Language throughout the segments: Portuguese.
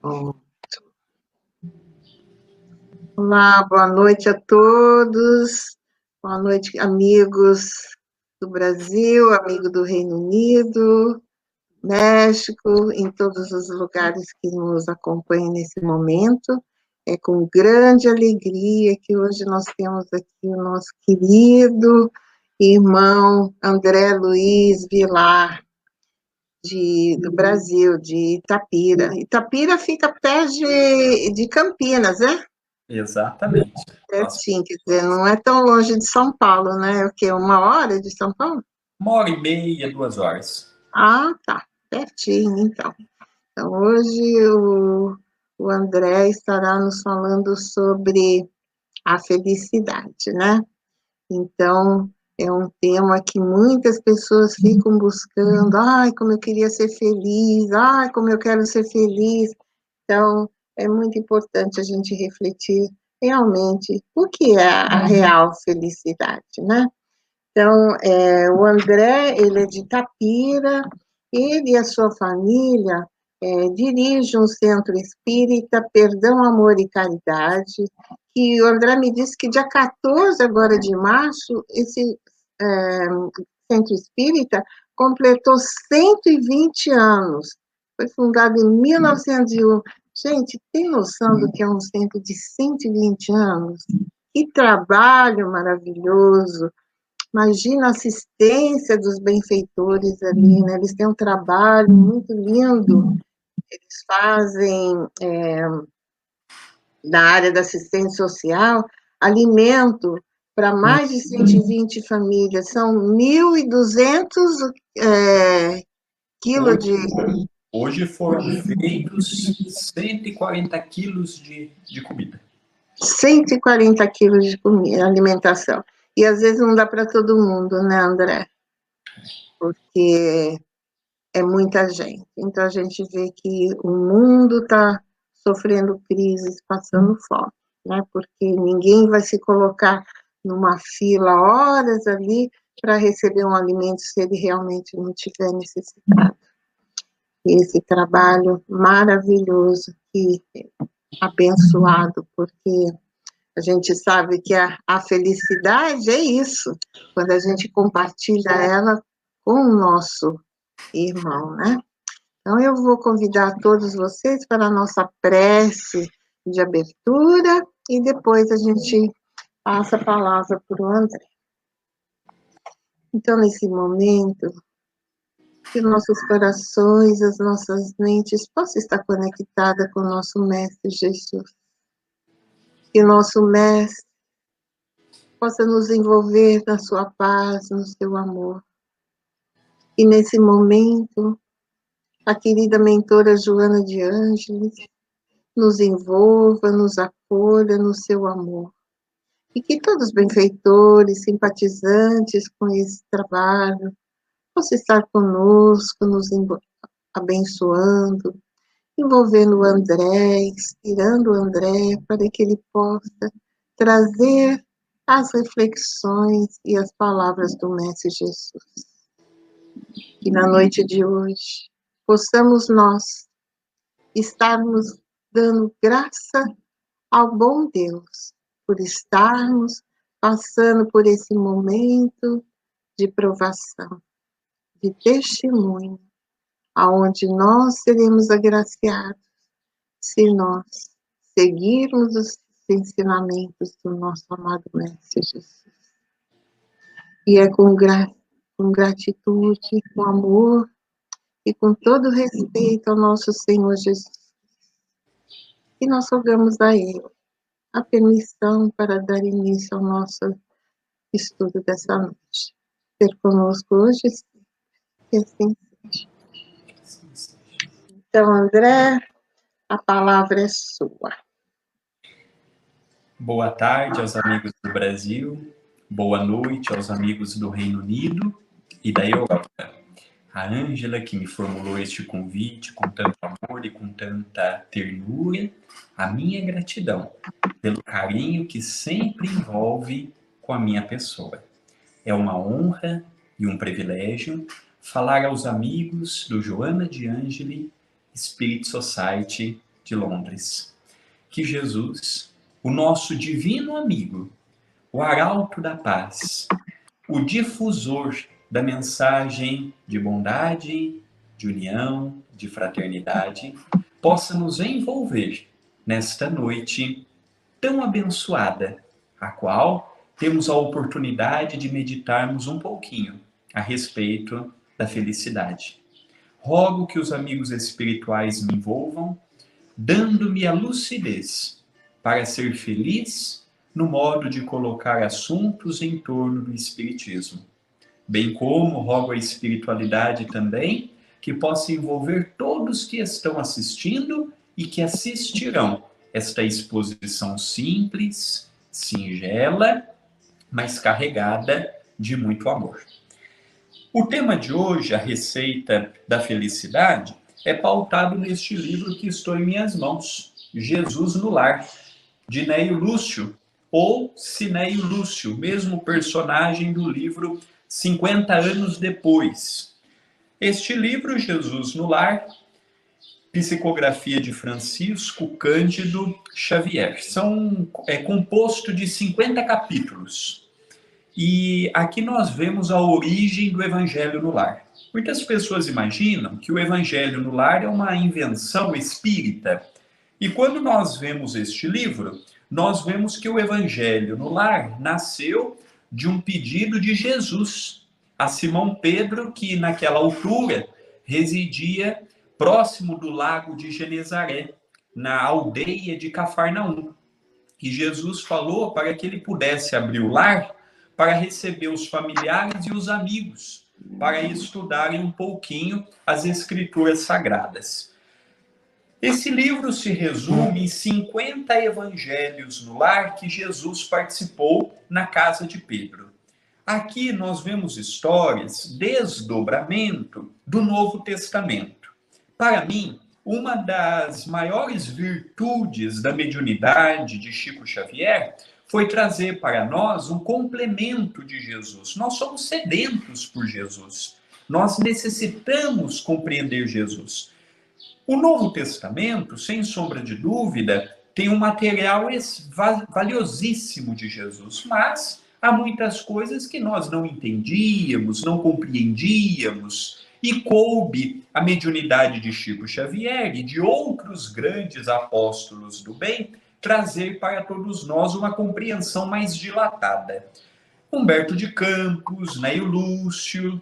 Bom, olá, boa noite a todos. Boa noite, amigos do Brasil, amigo do Reino Unido, México, em todos os lugares que nos acompanham nesse momento. É com grande alegria que hoje nós temos aqui o nosso querido irmão André Luiz Vilar, do Brasil, de Itapira. Itapira fica perto de Campinas, né? Exatamente. Pertinho, quer dizer, não é tão longe de São Paulo, né? O quê? 1 hora de São Paulo? 1h30, 2 horas. Ah, tá. Pertinho, então. Então, hoje o André estará nos falando sobre a felicidade, né? Então, é um tema que muitas pessoas ficam buscando. Ai, como eu queria ser feliz. Ai, como eu quero ser feliz. Então, é muito importante a gente refletir realmente o que é a real felicidade, né? Então, o André, ele é de Itapira, ele e a sua família dirigem um centro espírita, Perdão, Amor e Caridade, que o André me disse que dia 14 agora de março, esse centro espírita completou 120 anos. Foi fundado em 1901. Gente, tem noção do que é um centro de 120 anos? Que trabalho maravilhoso! Imagina a assistência dos benfeitores ali, né? Eles têm um trabalho muito lindo. Eles fazem, na área da assistência social, alimento para mais de 120 famílias. São 1.200 quilos de... Hoje foram feitos 140 quilos de comida. 140 quilos de comida, alimentação. E às vezes não dá para todo mundo, né, André? Porque é muita gente. Então, a gente vê que o mundo está sofrendo crises, passando fome, né? Porque ninguém vai se colocar numa fila horas ali para receber um alimento se ele realmente não tiver necessitado. E esse trabalho maravilhoso, que abençoado, porque a gente sabe que a felicidade é isso, quando a gente compartilha ela com o nosso irmão, né? Então, eu vou convidar todos vocês para a nossa prece de abertura e depois a gente passa a palavra para o André. Então, nesse momento, que nossos corações, as nossas mentes possam estar conectadas com o nosso Mestre Jesus. Que nosso Mestre possa nos envolver na sua paz, no seu amor. E nesse momento, a querida mentora Joana de Ângeles nos envolva, nos acolha no seu amor. E que todos os benfeitores, simpatizantes com esse trabalho, possam estar conosco, nos abençoando, envolvendo o André, inspirando o André para que ele possa trazer as reflexões e as palavras do Mestre Jesus. Que na noite de hoje possamos nós estarmos dando graça ao bom Deus por estarmos passando por esse momento de provação, de testemunho, aonde nós seremos agraciados se nós seguirmos os ensinamentos do nosso amado Mestre Jesus. E é com gratitude, com amor e com todo respeito ao nosso Senhor Jesus que nós rogamos a Ele a permissão para dar início ao nosso estudo dessa noite. Ser conosco hoje, que assim seja. Então, André, a palavra é sua. Boa tarde aos amigos do Brasil, boa noite aos amigos do Reino Unido e da Europa. A Ângela, que me formulou este convite com tanto amor e com tanta ternura, a minha gratidão pelo carinho que sempre envolve com a minha pessoa. É uma honra e um privilégio falar aos amigos do Joana de Ângeli Spirit Society de Londres. Que Jesus, o nosso divino amigo, o arauto da paz, o difusor da mensagem de bondade, de união, de fraternidade, possa nos envolver nesta noite tão abençoada, a qual temos a oportunidade de meditarmos um pouquinho a respeito da felicidade. Rogo que os amigos espirituais me envolvam, dando-me a lucidez para ser feliz no modo de colocar assuntos em torno do Espiritismo. Bem como rogo a espiritualidade também que possa envolver todos que estão assistindo e que assistirão esta exposição simples, singela, mas carregada de muito amor. O tema de hoje, a receita da felicidade, é pautado neste livro que estou em minhas mãos, Jesus no Lar, de Neio Lúcio, ou Cineio Lúcio, mesmo personagem do livro 50 anos depois. Este livro, Jesus no Lar, psicografia de Francisco Cândido Xavier, é composto de 50 capítulos. E aqui nós vemos a origem do Evangelho no Lar. Muitas pessoas imaginam que o Evangelho no Lar é uma invenção espírita. E quando nós vemos este livro, nós vemos que o Evangelho no Lar nasceu de um pedido de Jesus a Simão Pedro, que naquela altura residia próximo do lago de Genezaré, na aldeia de Cafarnaum. E Jesus falou para que ele pudesse abrir o lar para receber os familiares e os amigos, para estudarem um pouquinho as Escrituras Sagradas. Esse livro se resume em 50 evangelhos no lar que Jesus participou na casa de Pedro. Aqui nós vemos histórias, desdobramento do Novo Testamento. Para mim, uma das maiores virtudes da mediunidade de Chico Xavier foi trazer para nós um complemento de Jesus. Nós somos sedentos por Jesus. Nós necessitamos compreender Jesus. O Novo Testamento, sem sombra de dúvida, tem um material valiosíssimo de Jesus, mas há muitas coisas que nós não entendíamos, não compreendíamos, e coube a mediunidade de Chico Xavier e de outros grandes apóstolos do bem trazer para todos nós uma compreensão mais dilatada. Humberto de Campos, Neio Lúcio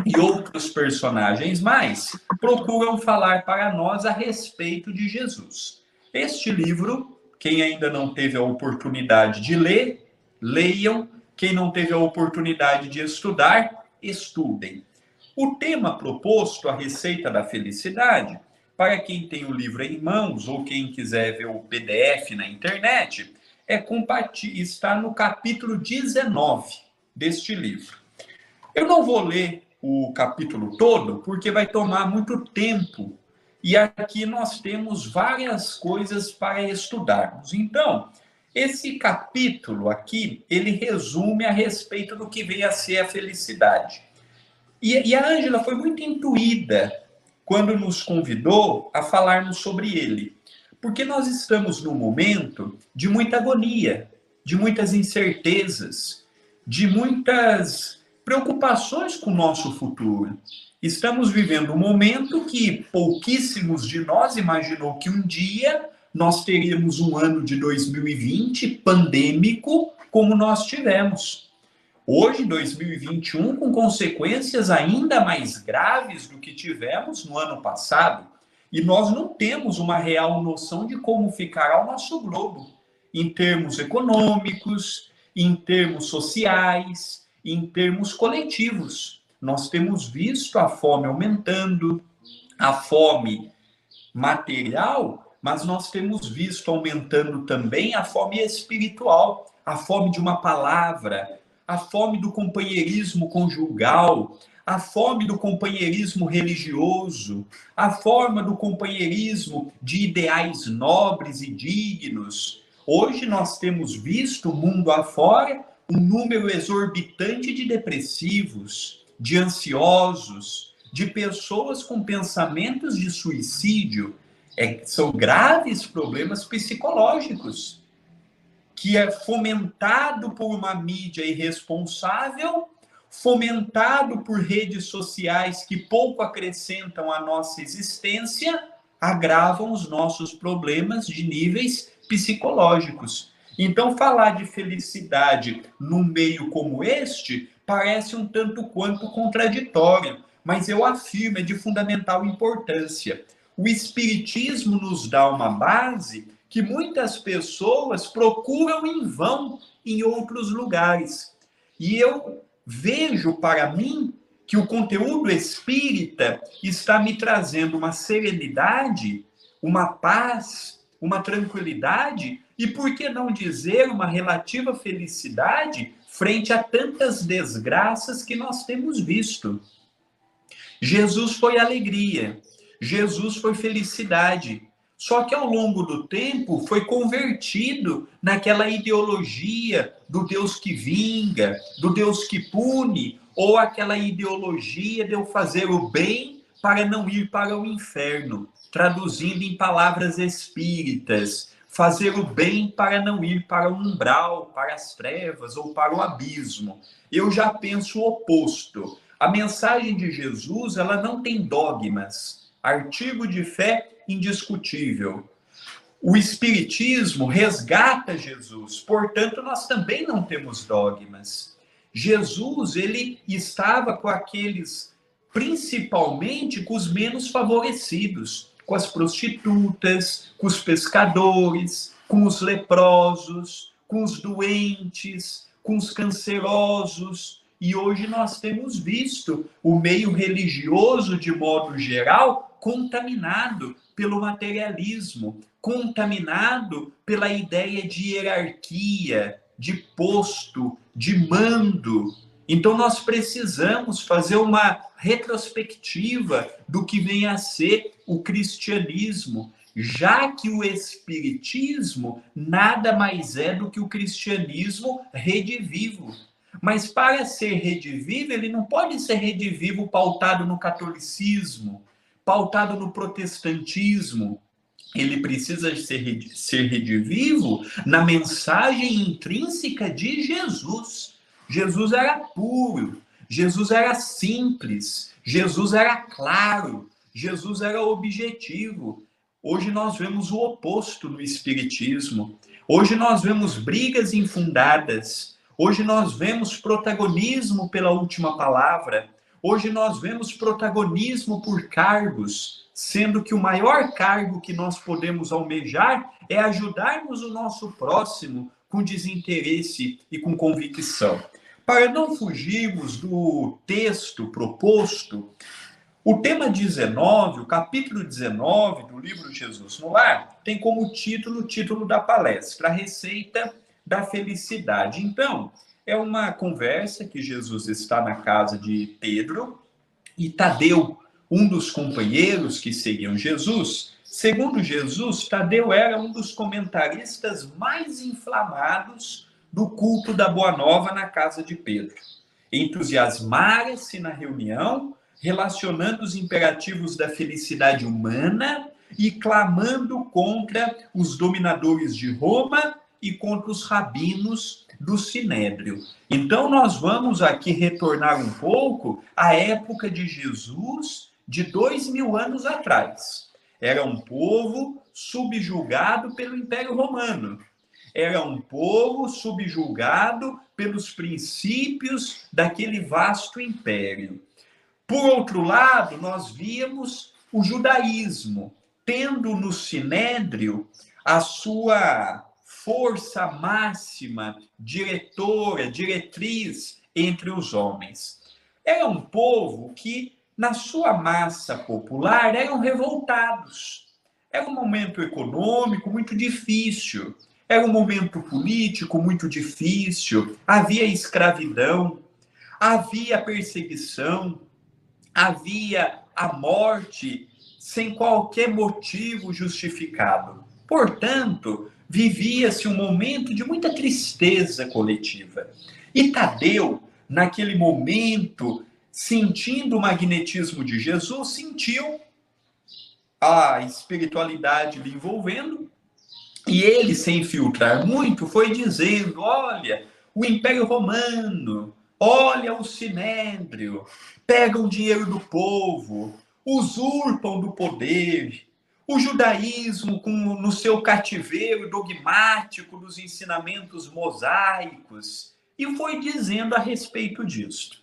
e outros personagens mais procuram falar para nós a respeito de Jesus. Este livro, quem ainda não teve a oportunidade de ler, leiam. Quem não teve a oportunidade de estudar, estudem. O tema proposto, a receita da felicidade, para quem tem o livro em mãos ou quem quiser ver o PDF na internet, está no capítulo 19 deste livro. Eu não vou ler o capítulo todo, porque vai tomar muito tempo. E aqui nós temos várias coisas para estudarmos. Então, esse capítulo aqui, ele resume a respeito do que vem a ser a felicidade. E a Ângela foi muito intuída quando nos convidou a falarmos sobre ele. Porque nós estamos num momento de muita agonia, de muitas incertezas, de muitas preocupações com o nosso futuro. Estamos vivendo um momento que pouquíssimos de nós imaginou que um dia nós teríamos um ano de 2020 pandêmico como nós tivemos. Hoje, 2021, com consequências ainda mais graves do que tivemos no ano passado. E nós não temos uma real noção de como ficará o nosso globo, em termos econômicos, em termos sociais, em termos coletivos. Nós temos visto a fome aumentando, a fome material, mas nós temos visto aumentando também a fome espiritual, a fome de uma palavra, a fome do companheirismo conjugal, a fome do companheirismo religioso, a forma do companheirismo de ideais nobres e dignos. Hoje nós temos visto, mundo afora, um número exorbitante de depressivos, de ansiosos, de pessoas com pensamentos de suicídio. São graves problemas psicológicos, que é fomentado por uma mídia irresponsável, fomentado por redes sociais que pouco acrescentam à nossa existência, agravam os nossos problemas de níveis psicológicos. Então, falar de felicidade num meio como este parece um tanto quanto contraditório, mas eu afirmo, é de fundamental importância. O Espiritismo nos dá uma base que muitas pessoas procuram em vão em outros lugares. E eu vejo para mim que o conteúdo espírita está me trazendo uma serenidade, uma paz, uma tranquilidade e, por que não dizer, uma relativa felicidade frente a tantas desgraças que nós temos visto. Jesus foi alegria, Jesus foi felicidade. Só que ao longo do tempo foi convertido naquela ideologia do Deus que vinga, do Deus que pune, ou aquela ideologia de eu fazer o bem para não ir para o inferno, traduzindo em palavras espíritas, fazer o bem para não ir para o umbral, para as trevas ou para o abismo. Eu já penso o oposto. A mensagem de Jesus, ela não tem dogmas, artigo de fé indiscutível. O Espiritismo resgata Jesus, portanto, nós também não temos dogmas. Jesus, ele estava com aqueles, principalmente com os menos favorecidos, com as prostitutas, com os pescadores, com os leprosos, com os doentes, com os cancerosos. E hoje nós temos visto o meio religioso, de modo geral, contaminado pelo materialismo, contaminado pela ideia de hierarquia, de posto, de mando. Então nós precisamos fazer uma retrospectiva do que vem a ser o cristianismo, já que o espiritismo nada mais é do que o cristianismo redivivo. Mas para ser redivivo, ele não pode ser redivivo pautado no catolicismo, pautado no protestantismo. Ele precisa ser redivivo na mensagem intrínseca de Jesus. Jesus era puro, Jesus era simples, Jesus era claro, Jesus era objetivo. Hoje nós vemos o oposto no Espiritismo. Hoje nós vemos brigas infundadas. Hoje nós vemos protagonismo pela última palavra. Hoje nós vemos protagonismo por cargos, sendo que o maior cargo que nós podemos almejar é ajudarmos o nosso próximo com desinteresse e com convicção. Para não fugirmos do texto proposto, o tema 19, o capítulo 19 do livro Jesus no Lar, tem como título o título da palestra, a receita da felicidade. Então, é uma conversa que Jesus está na casa de Pedro e Tadeu, um dos companheiros que seguiam Jesus. Segundo Jesus, Tadeu era um dos comentaristas mais inflamados do culto da Boa Nova na casa de Pedro. Entusiasmara-se na reunião, relacionando os imperativos da felicidade humana e clamando contra os dominadores de Roma e contra os rabinos do Sinédrio. Então, nós vamos aqui retornar um pouco à época de Jesus, de 2000 anos atrás. Era um povo subjugado pelo Império Romano. Era um povo subjugado pelos princípios daquele vasto império. Por outro lado, nós víamos o judaísmo, tendo no Sinédrio a sua força máxima, diretora, diretriz entre os homens. Era um povo que, na sua massa popular, eram revoltados. Era um momento econômico muito difícil, era um momento político muito difícil, havia escravidão, havia perseguição, havia a morte sem qualquer motivo justificado. Portanto, vivia-se um momento de muita tristeza coletiva. E Tadeu, naquele momento, sentindo o magnetismo de Jesus, sentiu a espiritualidade lhe envolvendo, e ele, sem filtrar muito, foi dizendo: olha, o Império Romano, olha o Sinédrio, pegam o dinheiro do povo, usurpam do poder, o judaísmo no seu cativeiro dogmático dos ensinamentos mosaicos, e foi dizendo a respeito disso.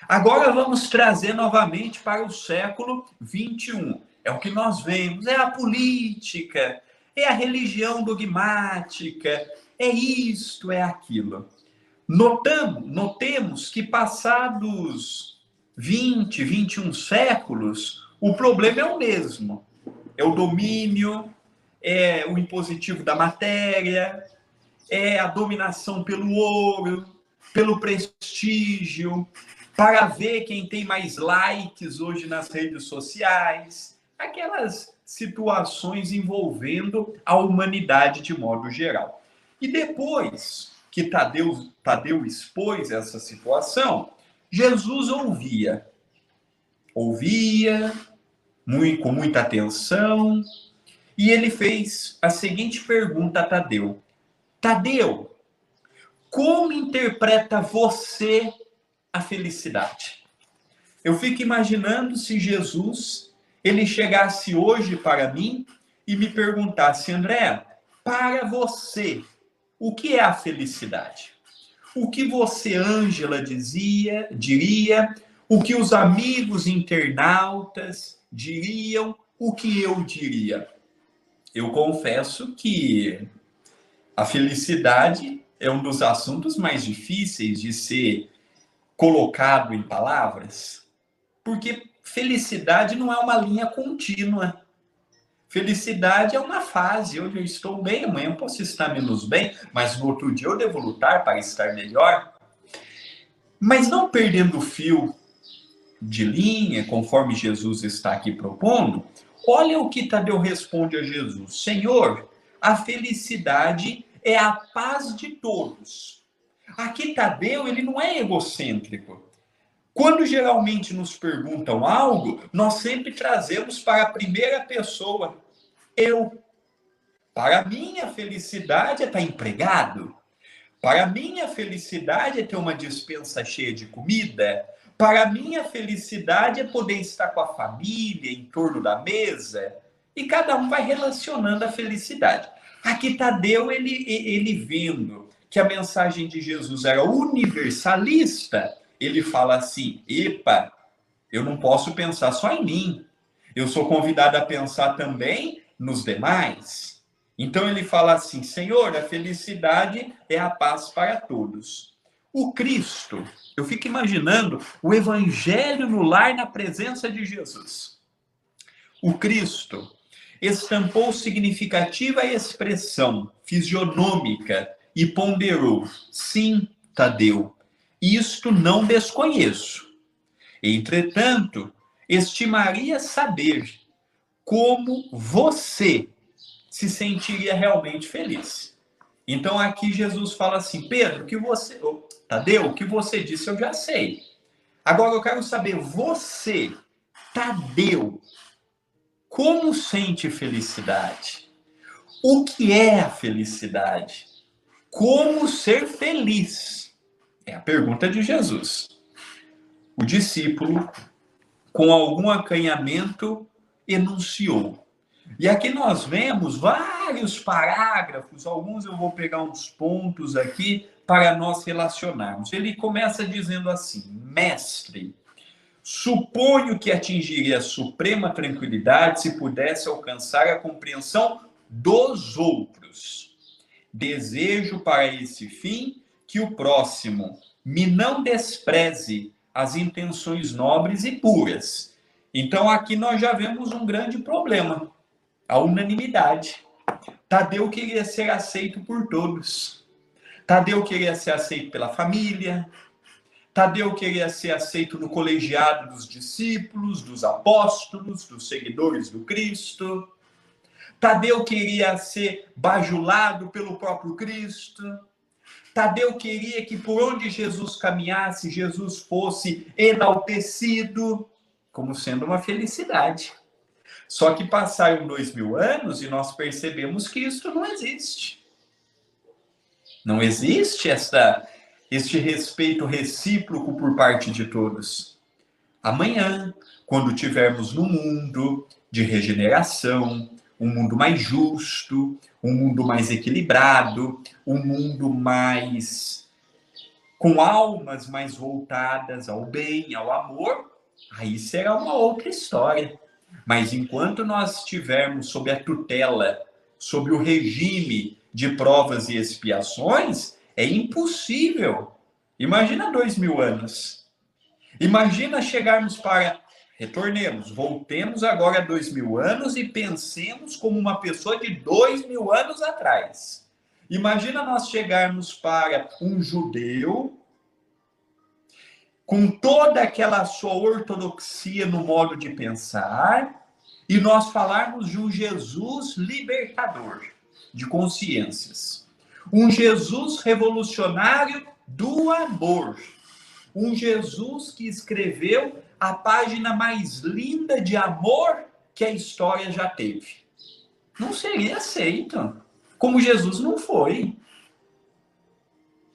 Agora vamos trazer novamente para o século XXI. É o que nós vemos, é a política, é a religião dogmática, é isto, é aquilo. Notemos que passados 20, 21 séculos, o problema é o mesmo. É o domínio, é o impositivo da matéria, é a dominação pelo ouro, pelo prestígio, para ver quem tem mais likes hoje nas redes sociais, aquelas situações envolvendo a humanidade de modo geral. E depois que Tadeu expôs essa situação, Jesus ouvia com muita atenção, e ele fez a seguinte pergunta a Tadeu: Tadeu, como interpreta você a felicidade? Eu fico imaginando se Jesus ele chegasse hoje para mim e me perguntasse: André, para você, o que é a felicidade? O que você, Ângela, diria, o que os amigos internautas diriam, o que eu diria? Eu confesso que a felicidade é um dos assuntos mais difíceis de ser colocado em palavras, porque felicidade não é uma linha contínua. Felicidade é uma fase. Hoje eu estou bem, amanhã eu posso estar menos bem, mas no outro dia eu devo lutar para estar melhor. Mas não perdendo o fio de linha, conforme Jesus está aqui propondo, olha o que Tadeu responde a Jesus: Senhor, a felicidade é a paz de todos. Aqui Tadeu, ele não é egocêntrico. Quando geralmente nos perguntam algo, nós sempre trazemos para a primeira pessoa. Eu. Para mim, a felicidade é estar empregado. Para mim, a felicidade é ter uma despensa cheia de comida. Para mim, a felicidade é poder estar com a família em torno da mesa. E cada um vai relacionando a felicidade. Aqui Tadeu, ele vendo que a mensagem de Jesus era universalista, ele fala assim: epa, eu não posso pensar só em mim. Eu sou convidado a pensar também nos demais. Então ele fala assim: Senhor, a felicidade é a paz para todos. O Cristo, eu fico imaginando o evangelho no lar na presença de Jesus. O Cristo estampou significativa expressão fisionômica e ponderou: sim, Tadeu, isto não desconheço. Entretanto, estimaria saber como você se sentiria realmente feliz. Então aqui Jesus fala assim: Pedro, Tadeu, o que você disse eu já sei. Agora eu quero saber, você, Tadeu, como sente felicidade? O que é a felicidade? Como ser feliz? É a pergunta de Jesus. O discípulo, com algum acanhamento, enunciou. E aqui nós vemos vários parágrafos, alguns eu vou pegar uns pontos aqui para nós relacionarmos. Ele começa dizendo assim: Mestre, suponho que atingiria a suprema tranquilidade se pudesse alcançar a compreensão dos outros. Desejo para esse fim que o próximo me não despreze as intenções nobres e puras. Então aqui nós já vemos um grande problema: a unanimidade. Tadeu queria ser aceito por todos. Tadeu queria ser aceito pela família. Tadeu queria ser aceito no colegiado dos discípulos, dos apóstolos, dos seguidores do Cristo. Tadeu queria ser bajulado pelo próprio Cristo. Tadeu queria que por onde Jesus caminhasse, Jesus fosse enaltecido, como sendo uma felicidade. Só que passaram 2000 anos e nós percebemos que isso não existe. Não existe este respeito recíproco por parte de todos. Amanhã, quando tivermos no mundo de regeneração, um mundo mais justo, um mundo mais equilibrado, um mundo mais com almas mais voltadas ao bem, ao amor, aí será uma outra história. Mas enquanto nós estivermos sob a tutela, sob o regime de provas e expiações, é impossível. Imagina 2000 anos. Imagina chegarmos para... Retornemos, voltemos agora a 2000 anos e pensemos como uma pessoa de 2000 anos atrás. Imagina nós chegarmos para um judeu com toda aquela sua ortodoxia no modo de pensar e nós falarmos de um Jesus libertador de consciências. Um Jesus revolucionário do amor. Um Jesus que escreveu a página mais linda de amor que a história já teve. Não seria aceito. Como Jesus não foi.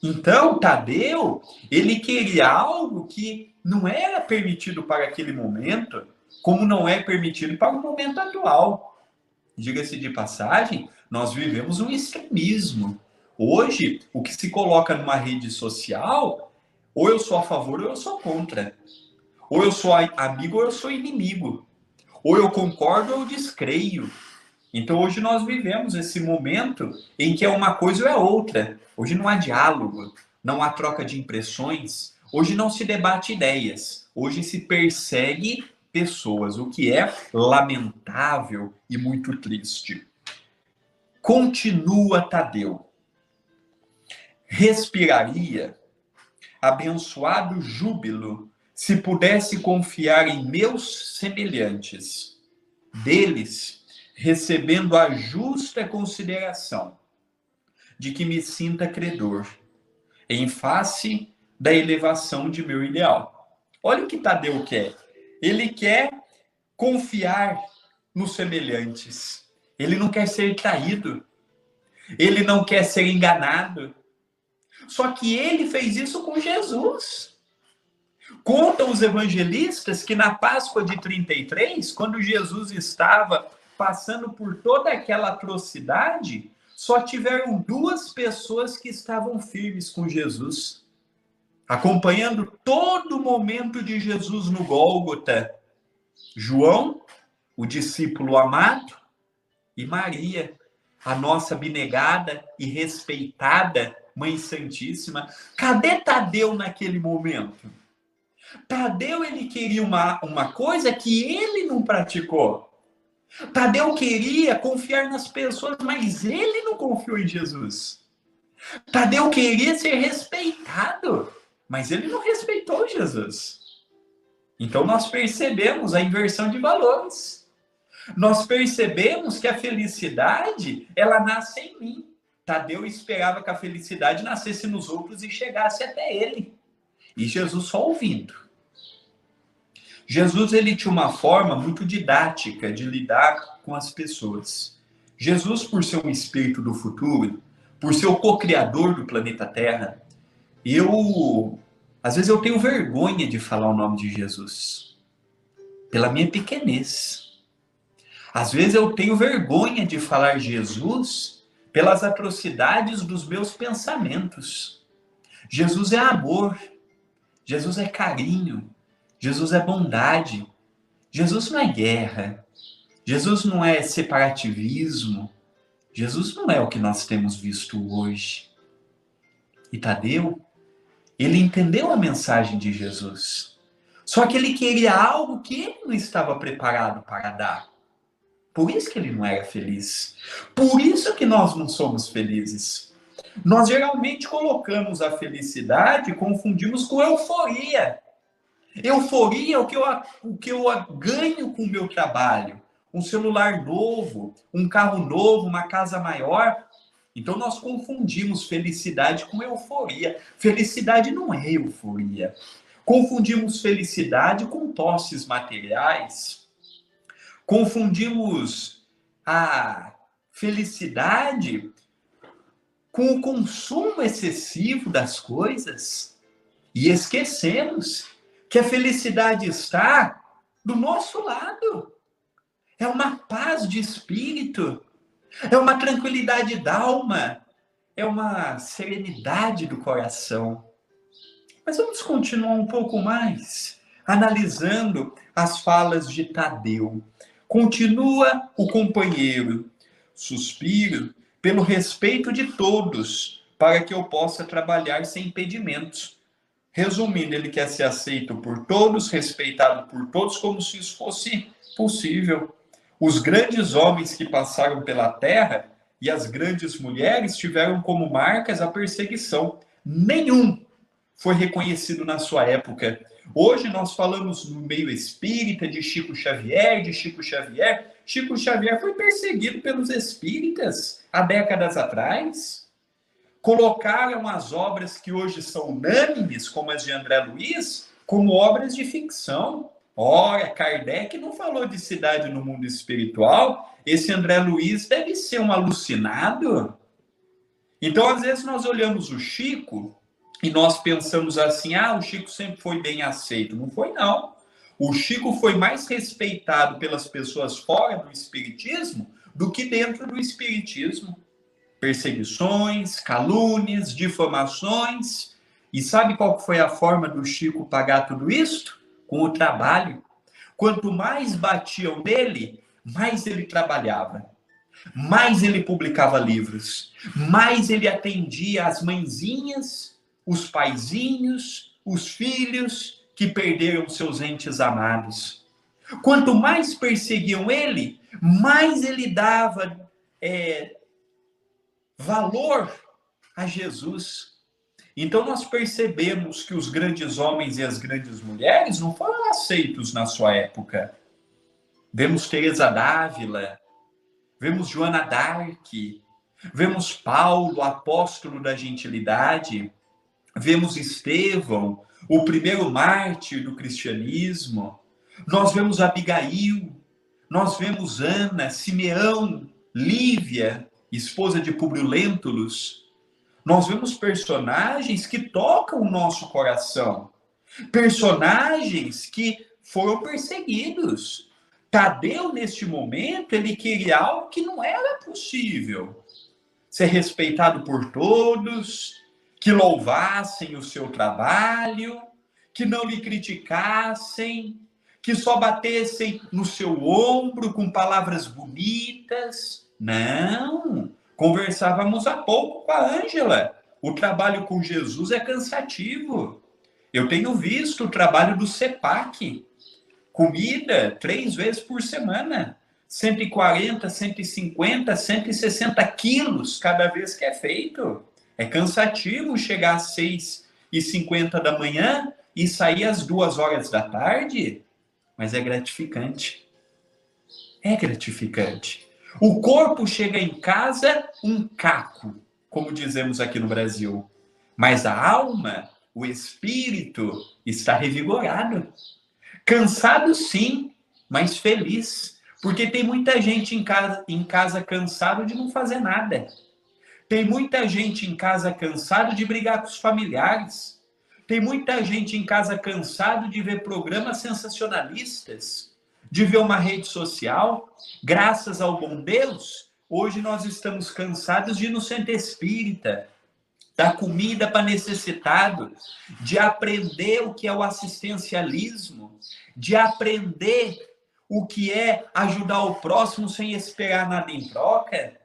Então, Tadeu, ele queria algo que não era permitido para aquele momento, como não é permitido para o momento atual. Diga-se de passagem, nós vivemos um extremismo. Hoje, o que se coloca numa rede social, ou eu sou a favor ou eu sou contra. Ou eu sou amigo ou eu sou inimigo. Ou eu concordo ou eu descreio. Então hoje nós vivemos esse momento em que é uma coisa ou é outra. Hoje não há diálogo, não há troca de impressões, hoje não se debate ideias, hoje se persegue pessoas, o que é lamentável e muito triste. Continua Tadeu. Respiraria abençoado júbilo se pudesse confiar em meus semelhantes, deles recebendo a justa consideração de que me sinta credor em face da elevação de meu ideal. Olha o que Tadeu quer. Ele quer confiar nos semelhantes. Ele não quer ser traído. Ele não quer ser enganado. Só que ele fez isso com Jesus. Contam os evangelistas que na Páscoa de 33, quando Jesus estava passando por toda aquela atrocidade, só tiveram 2 pessoas que estavam firmes com Jesus, acompanhando todo o momento de Jesus no Gólgota. João, o discípulo amado, e Maria, a nossa abnegada e respeitada Mãe Santíssima. Cadê Tadeu naquele momento? Tadeu, ele queria uma coisa que ele não praticou. Tadeu queria confiar nas pessoas, mas ele não confiou em Jesus. Tadeu queria ser respeitado, mas ele não respeitou Jesus. Então nós percebemos a inversão de valores. Nós percebemos que a felicidade, ela nasce em mim. Tadeu esperava que a felicidade nascesse nos outros e chegasse até ele. E Jesus só ouvindo. Jesus, ele tinha uma forma muito didática de lidar com as pessoas. Jesus, por ser um espírito do futuro, por ser o co-criador do planeta Terra, às vezes eu tenho vergonha de falar o nome de Jesus, pela minha pequenez. Às vezes eu tenho vergonha de falar Jesus pelas atrocidades dos meus pensamentos. Jesus é amor, Jesus é carinho, Jesus é bondade, Jesus não é guerra, Jesus não é separativismo, Jesus não é o que nós temos visto hoje. E Tadeu, ele entendeu a mensagem de Jesus, só que ele queria algo que ele não estava preparado para dar. Por isso que ele não era feliz. Por isso que nós não somos felizes. Nós geralmente colocamos a felicidade e confundimos com euforia. Euforia é o que eu ganho com o meu trabalho. Um celular novo, um carro novo, uma casa maior. Então nós confundimos felicidade com euforia. Felicidade não é euforia. Confundimos felicidade com posses materiais. Confundimos a felicidade com o consumo excessivo das coisas e esquecemos que a felicidade está do nosso lado. É uma paz de espírito, é uma tranquilidade da alma, é uma serenidade do coração. Mas vamos continuar um pouco mais, analisando as falas de Tadeu. Continua o companheiro: suspiro pelo respeito de todos, para que eu possa trabalhar sem impedimentos. Resumindo, ele quer ser aceito por todos, respeitado por todos, como se isso fosse possível. Os grandes homens que passaram pela terra e as grandes mulheres tiveram como marcas a perseguição. Nenhum foi reconhecido na sua época. Hoje nós falamos no meio espírita de Chico Xavier, Chico Xavier foi perseguido pelos espíritas há décadas atrás. Colocaram as obras que hoje são unânimes, como as de André Luiz, como obras de ficção. Ora, Kardec não falou de cidade no mundo espiritual. Esse André Luiz deve ser um alucinado. Então, às vezes, nós olhamos o Chico e nós pensamos assim: o Chico sempre foi bem aceito. Não foi, não. O Chico foi mais respeitado pelas pessoas fora do espiritismo do que dentro do espiritismo. Perseguições, calúnias, difamações. E sabe qual foi a forma do Chico pagar tudo isso? Com o trabalho. Quanto mais batiam nele, mais ele trabalhava. Mais ele publicava livros. Mais ele atendia as mãezinhas, os paizinhos, os filhos que perderam seus entes amados. Quanto mais perseguiam ele, mais ele dava valor a Jesus. Então nós percebemos que os grandes homens e as grandes mulheres não foram aceitos na sua época. Vemos Teresa d'Ávila, vemos Joana d'Arc, vemos Paulo, apóstolo da gentilidade, vemos Estevão, o primeiro mártir do cristianismo, nós vemos Abigail, nós vemos Ana, Simeão, Lívia, esposa de Publio Lentulus. Nós vemos personagens que tocam o nosso coração, personagens que foram perseguidos. Tadeu, neste momento, ele queria algo que não era possível. Ser respeitado por todos, que louvassem o seu trabalho, que não lhe criticassem, que só batessem no seu ombro com palavras bonitas. Não, conversávamos há pouco com a Ângela. O trabalho com Jesus é cansativo. Eu tenho visto o trabalho do CEPAC. Comida 3 vezes por semana. 140, 150, 160 quilos cada vez que é feito. É cansativo chegar às 6h50 da manhã e sair às 2 horas da tarde. Mas é gratificante. É gratificante. O corpo chega em casa um caco, como dizemos aqui no Brasil. Mas a alma, o espírito, está revigorado. Cansado sim, mas feliz. Porque tem muita gente em casa cansado de não fazer nada. Tem muita gente em casa cansado de brigar com os familiares. Tem muita gente em casa cansado de ver programas sensacionalistas, de ver uma rede social. Graças ao bom Deus, hoje nós estamos cansados de ir no centro espírita, dar comida para necessitado, de aprender o que é o assistencialismo, de aprender o que é ajudar o próximo sem esperar nada em troca.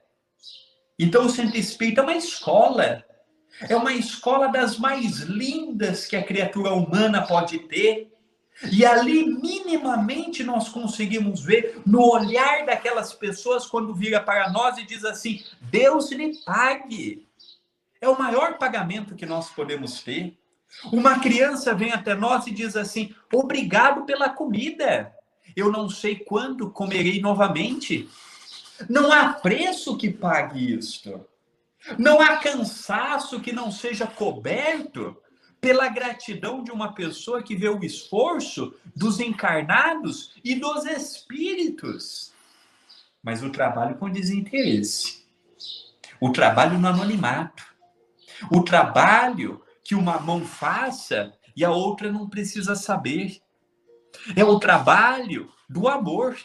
Então o centro espírita é uma escola. É uma escola das mais lindas que a criatura humana pode ter. E ali, minimamente, nós conseguimos ver no olhar daquelas pessoas quando vira para nós e diz assim: Deus lhe pague. É o maior pagamento que nós podemos ter. Uma criança vem até nós e diz assim: obrigado pela comida. Eu não sei quando comerei novamente. Não há preço que pague isto. Não há cansaço que não seja coberto pela gratidão de uma pessoa que vê o esforço dos encarnados e dos espíritos. Mas o trabalho com desinteresse. O trabalho no anonimato. O trabalho que uma mão faça e a outra não precisa saber. É o trabalho do amor.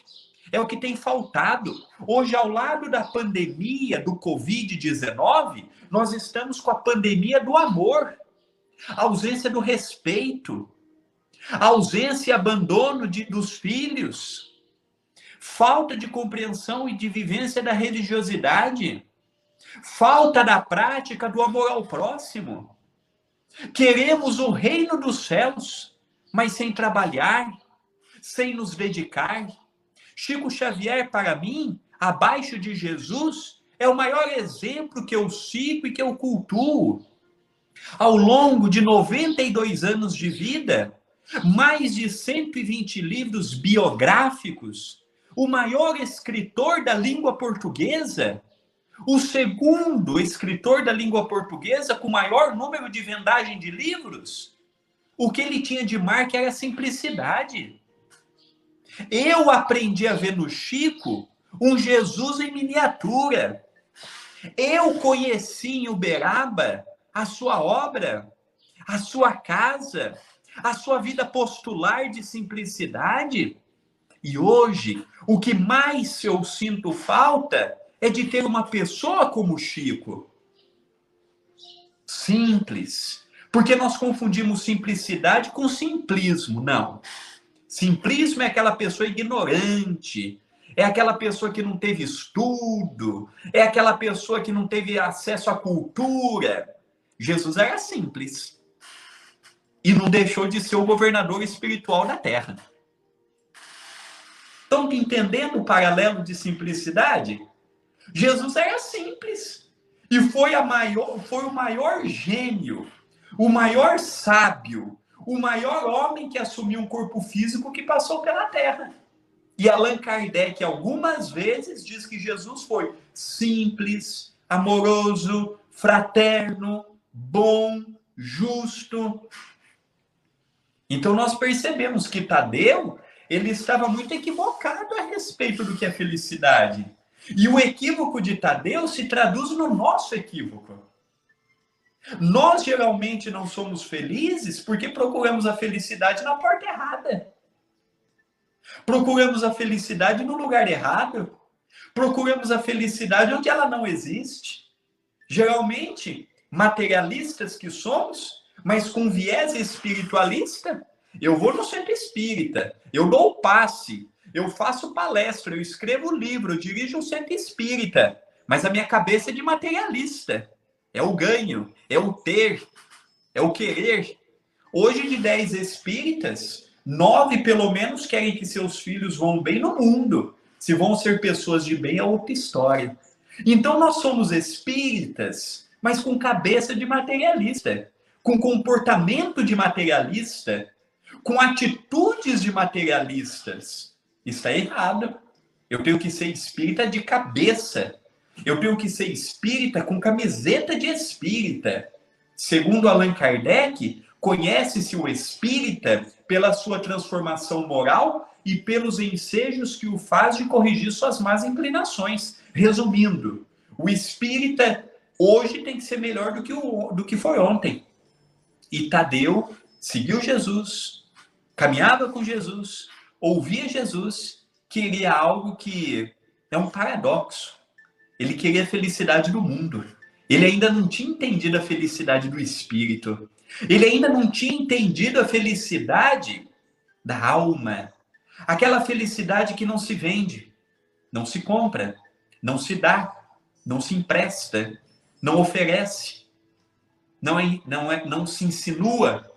É o que tem faltado. Hoje, ao lado da pandemia do Covid-19, nós estamos com a pandemia do amor. A ausência do respeito. A ausência e abandono dos filhos. Falta de compreensão e de vivência da religiosidade. Falta da prática do amor ao próximo. Queremos o reino dos céus, mas sem trabalhar, sem nos dedicar. Chico Xavier, para mim, abaixo de Jesus, é o maior exemplo que eu sigo e que eu cultuo. Ao longo de 92 anos de vida, mais de 120 livros biográficos, o maior escritor da língua portuguesa, o segundo escritor da língua portuguesa com maior número de vendagem de livros, o que ele tinha de marca era a simplicidade. Eu aprendi a ver no Chico um Jesus em miniatura. Eu conheci em Uberaba a sua obra, a sua casa, a sua vida postular de simplicidade. E hoje, o que mais eu sinto falta é de ter uma pessoa como Chico. Simples. Porque nós confundimos simplicidade com simplismo. Não. Simplismo é aquela pessoa ignorante, é aquela pessoa que não teve estudo, é aquela pessoa que não teve acesso à cultura. Jesus era simples. E não deixou de ser o governador espiritual da terra. Estão entendendo o paralelo de simplicidade? Jesus era simples. E foi o maior gênio, o maior sábio, o maior homem que assumiu um corpo físico que passou pela Terra. E Allan Kardec, algumas vezes, diz que Jesus foi simples, amoroso, fraterno, bom, justo. Então nós percebemos que Tadeu, ele estava muito equivocado a respeito do que é felicidade. E o equívoco de Tadeu se traduz no nosso equívoco. Nós geralmente não somos felizes porque procuramos a felicidade na porta errada. Procuramos a felicidade no lugar errado. Procuramos a felicidade onde ela não existe. Geralmente, materialistas que somos, mas com viés espiritualista. Eu vou no centro espírita, eu dou o passe, eu faço palestra, eu escrevo livro, eu dirijo um centro espírita, mas a minha cabeça é de materialista. É o ganho, é o ter, é o querer. Hoje, de 10 espíritas, 9 pelo menos querem que seus filhos vão bem no mundo. Se vão ser pessoas de bem é outra história. Então, nós somos espíritas, mas com cabeça de materialista, com comportamento de materialista, com atitudes de materialistas. Está errado. Eu tenho que ser espírita de cabeça. Eu tenho que ser espírita com camiseta de espírita. Segundo Allan Kardec, conhece-se o espírita pela sua transformação moral e pelos ensejos que o faz de corrigir suas más inclinações. Resumindo, o espírita hoje tem que ser melhor do que foi ontem. E Tadeu seguiu Jesus, caminhava com Jesus, ouvia Jesus, queria algo que é um paradoxo. Ele queria a felicidade do mundo. Ele ainda não tinha entendido a felicidade do espírito. Ele ainda não tinha entendido a felicidade da alma. Aquela felicidade que não se vende, não se compra, não se dá, não se empresta, não oferece, não se insinua,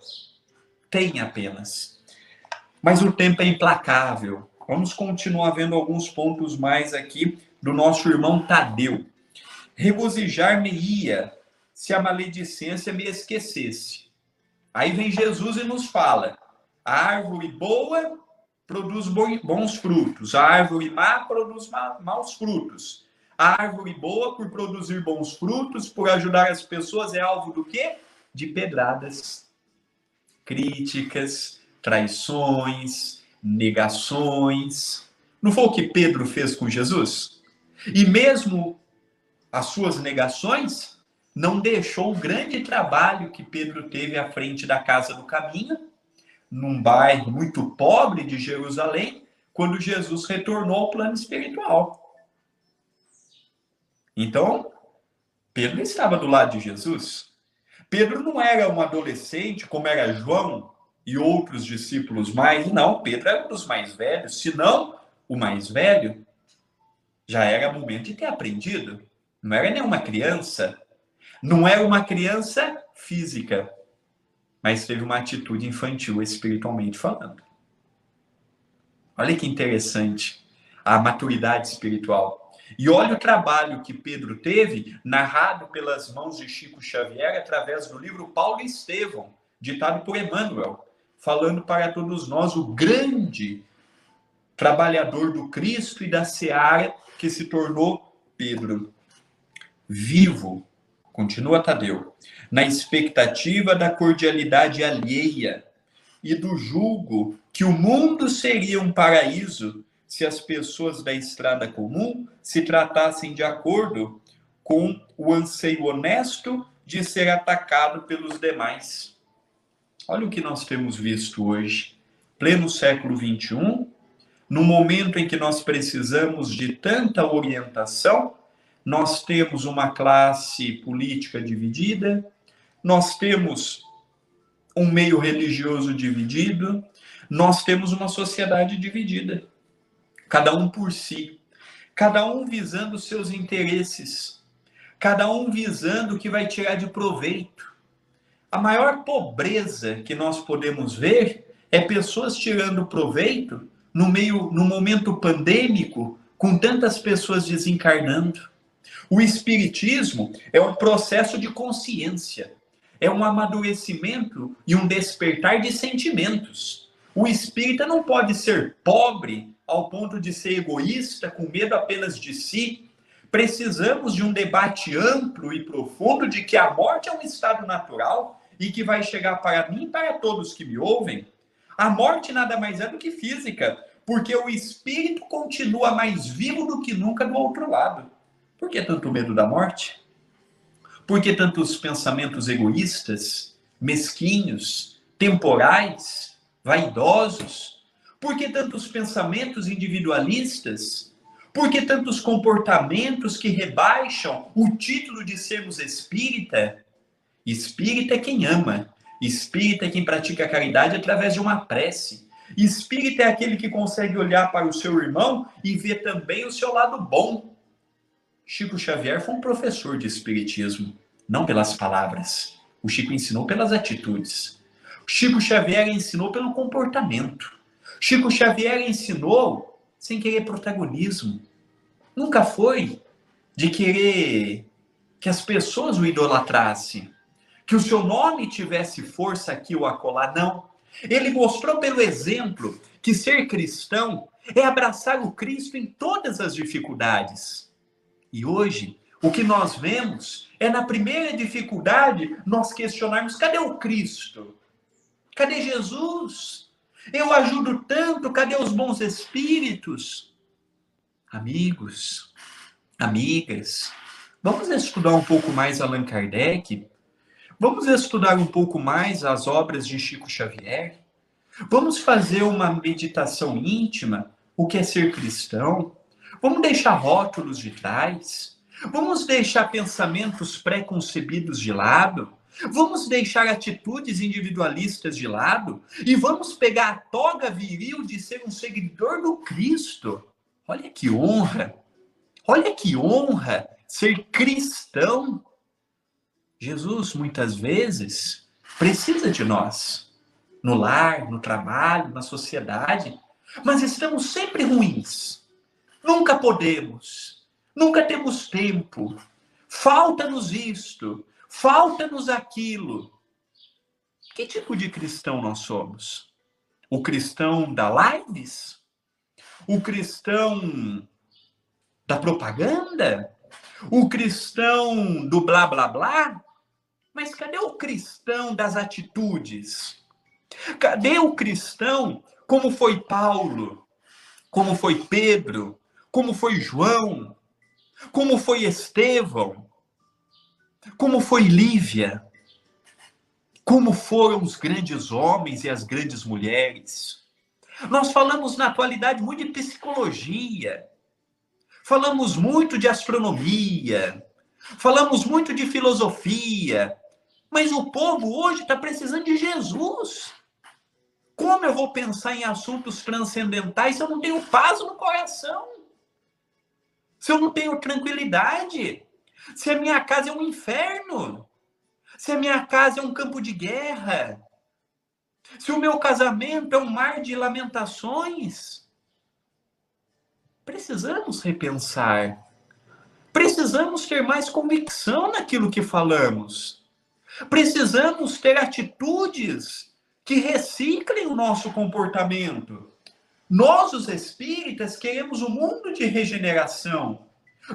tem apenas. Mas o tempo é implacável. Vamos continuar vendo alguns pontos mais aqui do nosso irmão Tadeu. Regozijar-me-ia se a maledicência me esquecesse. Aí vem Jesus e nos fala: a árvore boa produz bons frutos, a árvore má produz maus frutos. A árvore boa, por produzir bons frutos, por ajudar as pessoas, é alvo do quê? De pedradas. críticas, traições, negações. Não foi o que Pedro fez com Jesus? E mesmo as suas negações, não deixou o grande trabalho que Pedro teve à frente da Casa do Caminho, num bairro muito pobre de Jerusalém, quando Jesus retornou ao plano espiritual. Então, Pedro estava do lado de Jesus. Pedro não era um adolescente como era João e outros discípulos mais. Não, Pedro era um dos mais velhos. Se não o mais velho, já era momento de ter aprendido. Não era nenhuma criança. Não era uma criança física, mas teve uma atitude infantil espiritualmente falando. Olha que interessante a maturidade espiritual. E olha o trabalho que Pedro teve, narrado pelas mãos de Chico Xavier, através do livro Paulo e Estevão, ditado por Emmanuel, falando para todos nós o grande trabalhador do Cristo e da seara que se tornou Pedro. Vivo, continua Tadeu, na expectativa da cordialidade alheia e do julgo que o mundo seria um paraíso se as pessoas da estrada comum se tratassem de acordo com o anseio honesto de ser atacado pelos demais. Olha o que nós temos visto hoje, pleno século XXI, no momento em que nós precisamos de tanta orientação, nós temos uma classe política dividida, nós temos um meio religioso dividido, nós temos uma sociedade dividida. Cada um por si, cada um visando seus interesses, cada um visando o que vai tirar de proveito. A maior pobreza que nós podemos ver é pessoas tirando proveito no momento pandêmico, com tantas pessoas desencarnando. O espiritismo é um processo de consciência, é um amadurecimento e um despertar de sentimentos. O espírita não pode ser pobre ao ponto de ser egoísta, com medo apenas de si. Precisamos de um debate amplo e profundo de que a morte é um estado natural e que vai chegar para mim e para todos que me ouvem. A morte nada mais é do que física, porque o espírito continua mais vivo do que nunca do outro lado. Por que tanto medo da morte? Por que tantos pensamentos egoístas, mesquinhos, temporais, vaidosos? Por que tantos pensamentos individualistas? Por que tantos comportamentos que rebaixam o título de sermos espírita? Espírita é quem ama. Espírita é quem pratica a caridade através de uma prece. Espírita é aquele que consegue olhar para o seu irmão e ver também o seu lado bom. Chico Xavier foi um professor de espiritismo, não pelas palavras. O Chico ensinou pelas atitudes. Chico Xavier ensinou pelo comportamento. Chico Xavier ensinou sem querer protagonismo. Nunca foi de querer que as pessoas o idolatrassem, que o seu nome tivesse força aqui ou acolá, não. Ele mostrou pelo exemplo que ser cristão é abraçar o Cristo em todas as dificuldades. E hoje, o que nós vemos é na primeira dificuldade nós questionarmos: cadê o Cristo? Cadê Jesus? Eu ajudo tanto, cadê os bons espíritos? Amigos, amigas, vamos estudar um pouco mais Allan Kardec? Vamos estudar um pouco mais as obras de Chico Xavier? Vamos fazer uma meditação íntima, o que é ser cristão? Vamos deixar rótulos de trás? Vamos deixar pensamentos pré-concebidos de lado? Vamos deixar atitudes individualistas de lado? E vamos pegar a toga viril de ser um seguidor do Cristo? Olha que honra! Olha que honra ser cristão! Jesus, muitas vezes, precisa de nós. No lar, no trabalho, na sociedade. Mas estamos sempre ruins. Nunca podemos. Nunca temos tempo. Falta-nos isto. Falta-nos aquilo. Que tipo de cristão nós somos? O cristão da lives? O cristão da propaganda? O cristão do blá blá blá? Mas cadê o cristão das atitudes? Cadê o cristão como foi Paulo, como foi Pedro, como foi João, como foi Estevão, como foi Lívia, como foram os grandes homens e as grandes mulheres? Nós falamos na atualidade muito de psicologia, falamos muito de astronomia, falamos muito de filosofia, mas o povo hoje está precisando de Jesus. Como eu vou pensar em assuntos transcendentais se eu não tenho paz no coração? Se eu não tenho tranquilidade? Se a minha casa é um inferno? Se a minha casa é um campo de guerra? Se o meu casamento é um mar de lamentações? Precisamos repensar. Precisamos ter mais convicção naquilo que falamos. Precisamos ter atitudes que reciclem o nosso comportamento. Nós, os espíritas, queremos um mundo de regeneração.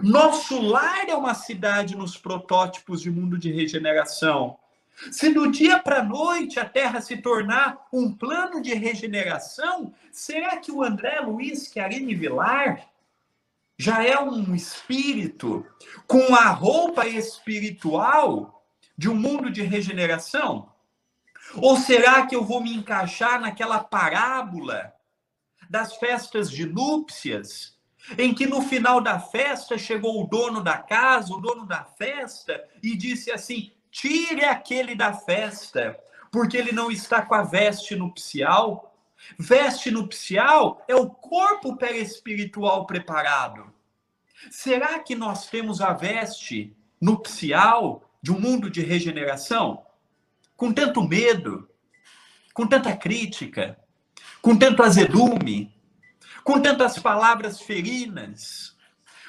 Nosso lar é uma cidade nos protótipos de mundo de regeneração. Se do dia para a noite a Terra se tornar um plano de regeneração, será que o André Luiz Chiarini Vilar já é um espírito com a roupa espiritual de um mundo de regeneração? Ou será que eu vou me encaixar naquela parábola das festas de núpcias, em que no final da festa chegou o dono da casa, o dono da festa, e disse assim: tire aquele da festa, porque ele não está com a veste nupcial. Veste nupcial é o corpo perispiritual preparado. Será que nós temos a veste nupcial de um mundo de regeneração? Com tanto medo, com tanta crítica, com tanto azedume, com tantas palavras ferinas,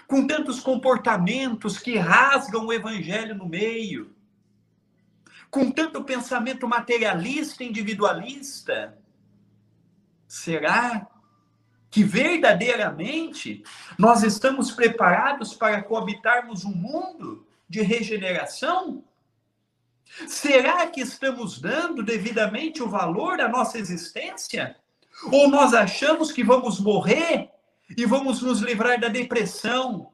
com tantos comportamentos que rasgam o evangelho no meio, com tanto pensamento materialista, individualista? Será que verdadeiramente nós estamos preparados para coabitarmos um mundo de regeneração? Será que estamos dando devidamente o valor à nossa existência? Ou nós achamos que vamos morrer e vamos nos livrar da depressão,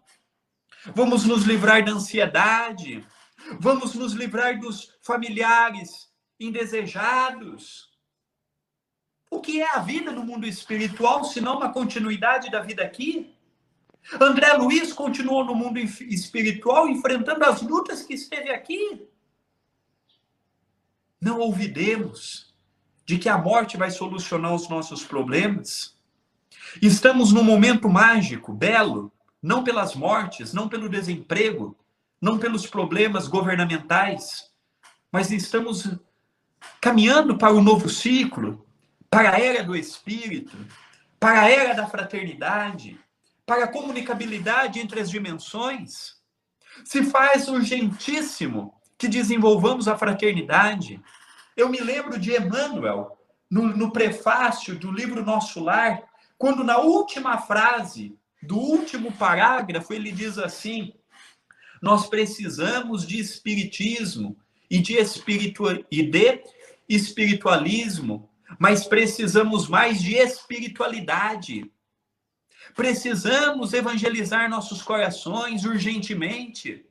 vamos nos livrar da ansiedade, vamos nos livrar dos familiares indesejados? O que é a vida no mundo espiritual, se não uma continuidade da vida aqui? André Luiz continuou no mundo espiritual enfrentando as lutas que esteve aqui. Não olvidemos de que a morte vai solucionar os nossos problemas. Estamos num momento mágico, belo, não pelas mortes, não pelo desemprego, não pelos problemas governamentais, mas estamos caminhando para um novo ciclo, para a era do Espírito, para a era da fraternidade, para a comunicabilidade entre as dimensões. Se faz urgentíssimo que desenvolvamos a fraternidade. Eu me lembro de Emmanuel, no prefácio do livro Nosso Lar, quando na última frase do último parágrafo ele diz assim: nós precisamos de espiritismo e de espiritualismo, mas precisamos mais de espiritualidade. Precisamos evangelizar nossos corações urgentemente.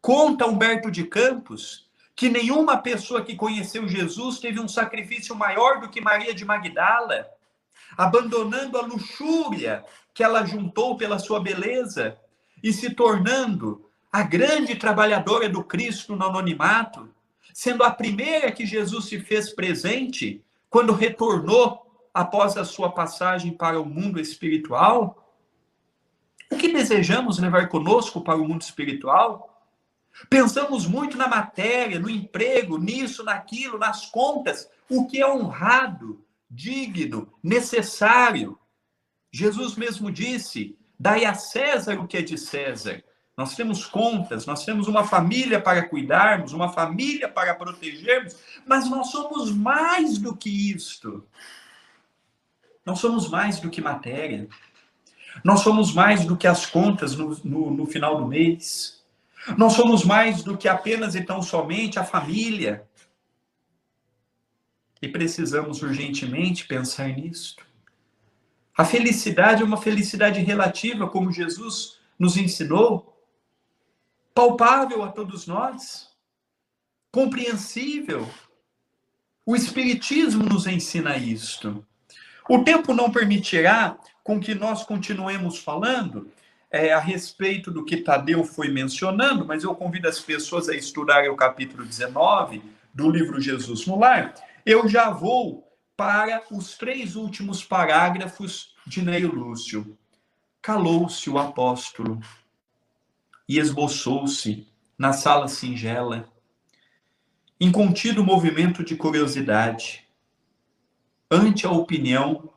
Conta Humberto de Campos que nenhuma pessoa que conheceu Jesus teve um sacrifício maior do que Maria de Magdala, abandonando a luxúria que ela juntou pela sua beleza e se tornando a grande trabalhadora do Cristo no anonimato, sendo a primeira que Jesus se fez presente quando retornou após a sua passagem para o mundo espiritual. O que desejamos levar conosco para o mundo espiritual? Pensamos muito na matéria, no emprego, nisso, naquilo, nas contas, o que é honrado, digno, necessário. Jesus mesmo disse: dai a César o que é de César. Nós temos contas, nós temos uma família para cuidarmos, uma família para protegermos, mas nós somos mais do que isto. Nós somos mais do que matéria. Nós somos mais do que as contas no final do mês. Nós somos mais do que apenas e tão somente a família. E precisamos urgentemente pensar nisto. A felicidade é uma felicidade relativa, como Jesus nos ensinou, palpável a todos nós, compreensível. O Espiritismo nos ensina isto. O tempo não permitirá com que nós continuemos falando a respeito do que Tadeu foi mencionando, mas eu convido as pessoas a estudarem o capítulo 19 do livro Jesus no Lar. Eu já vou para os 3 últimos parágrafos de Neio Lúcio. Calou-se o apóstolo e esboçou-se na sala singela, em contido movimento de curiosidade, ante a opinião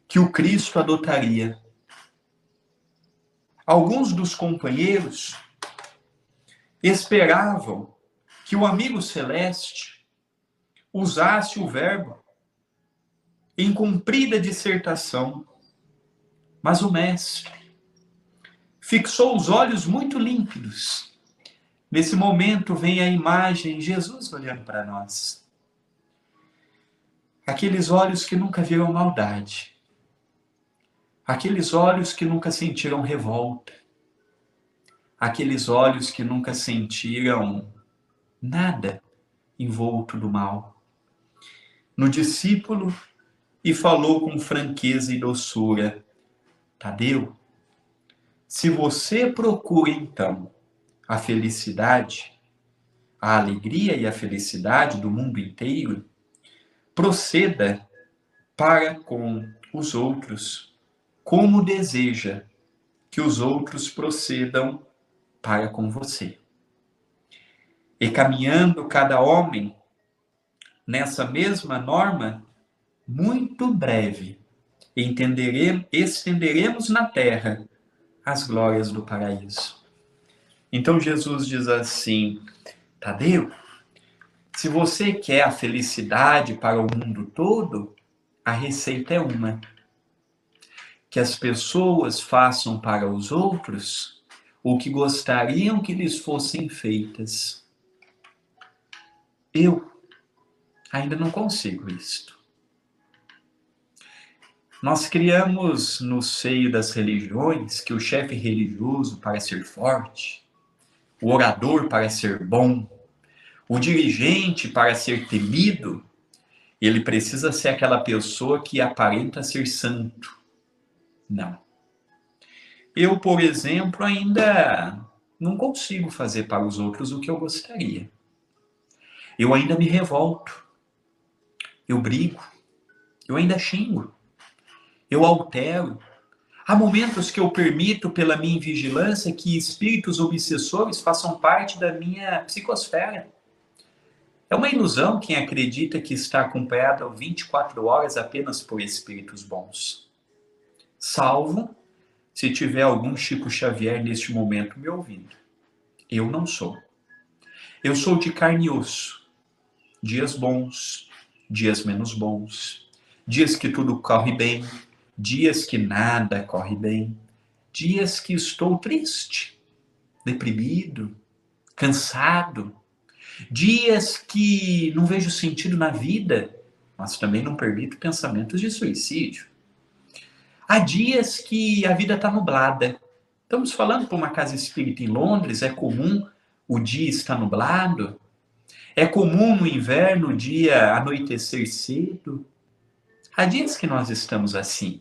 que o Cristo adotaria. Alguns dos companheiros esperavam que o amigo celeste usasse o verbo em comprida dissertação, mas o mestre fixou os olhos muito límpidos. Nesse momento vem a imagem de Jesus olhando para nós. Aqueles olhos que nunca viram maldade. Aqueles olhos que nunca sentiram revolta. Aqueles olhos que nunca sentiram nada envolto do mal. No discípulo, e falou com franqueza e doçura: Tadeu, se você procura então a felicidade, a alegria e a felicidade do mundo inteiro, proceda para com os outros, como deseja que os outros procedam para com você. E caminhando cada homem nessa mesma norma, muito breve, estenderemos na terra as glórias do paraíso. Então Jesus diz assim: Tadeu, se você quer a felicidade para o mundo todo, a receita é uma: que as pessoas façam para os outros o que gostariam que lhes fossem feitas. Eu ainda não consigo isto. Nós criamos no seio das religiões que o chefe religioso, para ser forte, o orador, para ser bom, o dirigente, para ser temido, ele precisa ser aquela pessoa que aparenta ser santo. Não. Eu, por exemplo, ainda não consigo fazer para os outros o que eu gostaria. Eu ainda me revolto. Eu brigo. Eu ainda xingo. Eu altero. Há momentos que eu permito, pela minha invigilância, que espíritos obsessores façam parte da minha psicosfera. É uma ilusão quem acredita que está acompanhado 24 horas apenas por espíritos bons. Salvo se tiver algum Chico Xavier neste momento me ouvindo. Eu não sou. Eu sou de carne e osso. Dias bons, dias menos bons. Dias que tudo corre bem, dias que nada corre bem. Dias que estou triste, deprimido, cansado. Dias que não vejo sentido na vida, mas também não permito pensamentos de suicídio. Há dias que a vida está nublada. Estamos falando para uma casa espírita em Londres, é comum o dia estar nublado. É comum no inverno o dia anoitecer cedo. Há dias que nós estamos assim.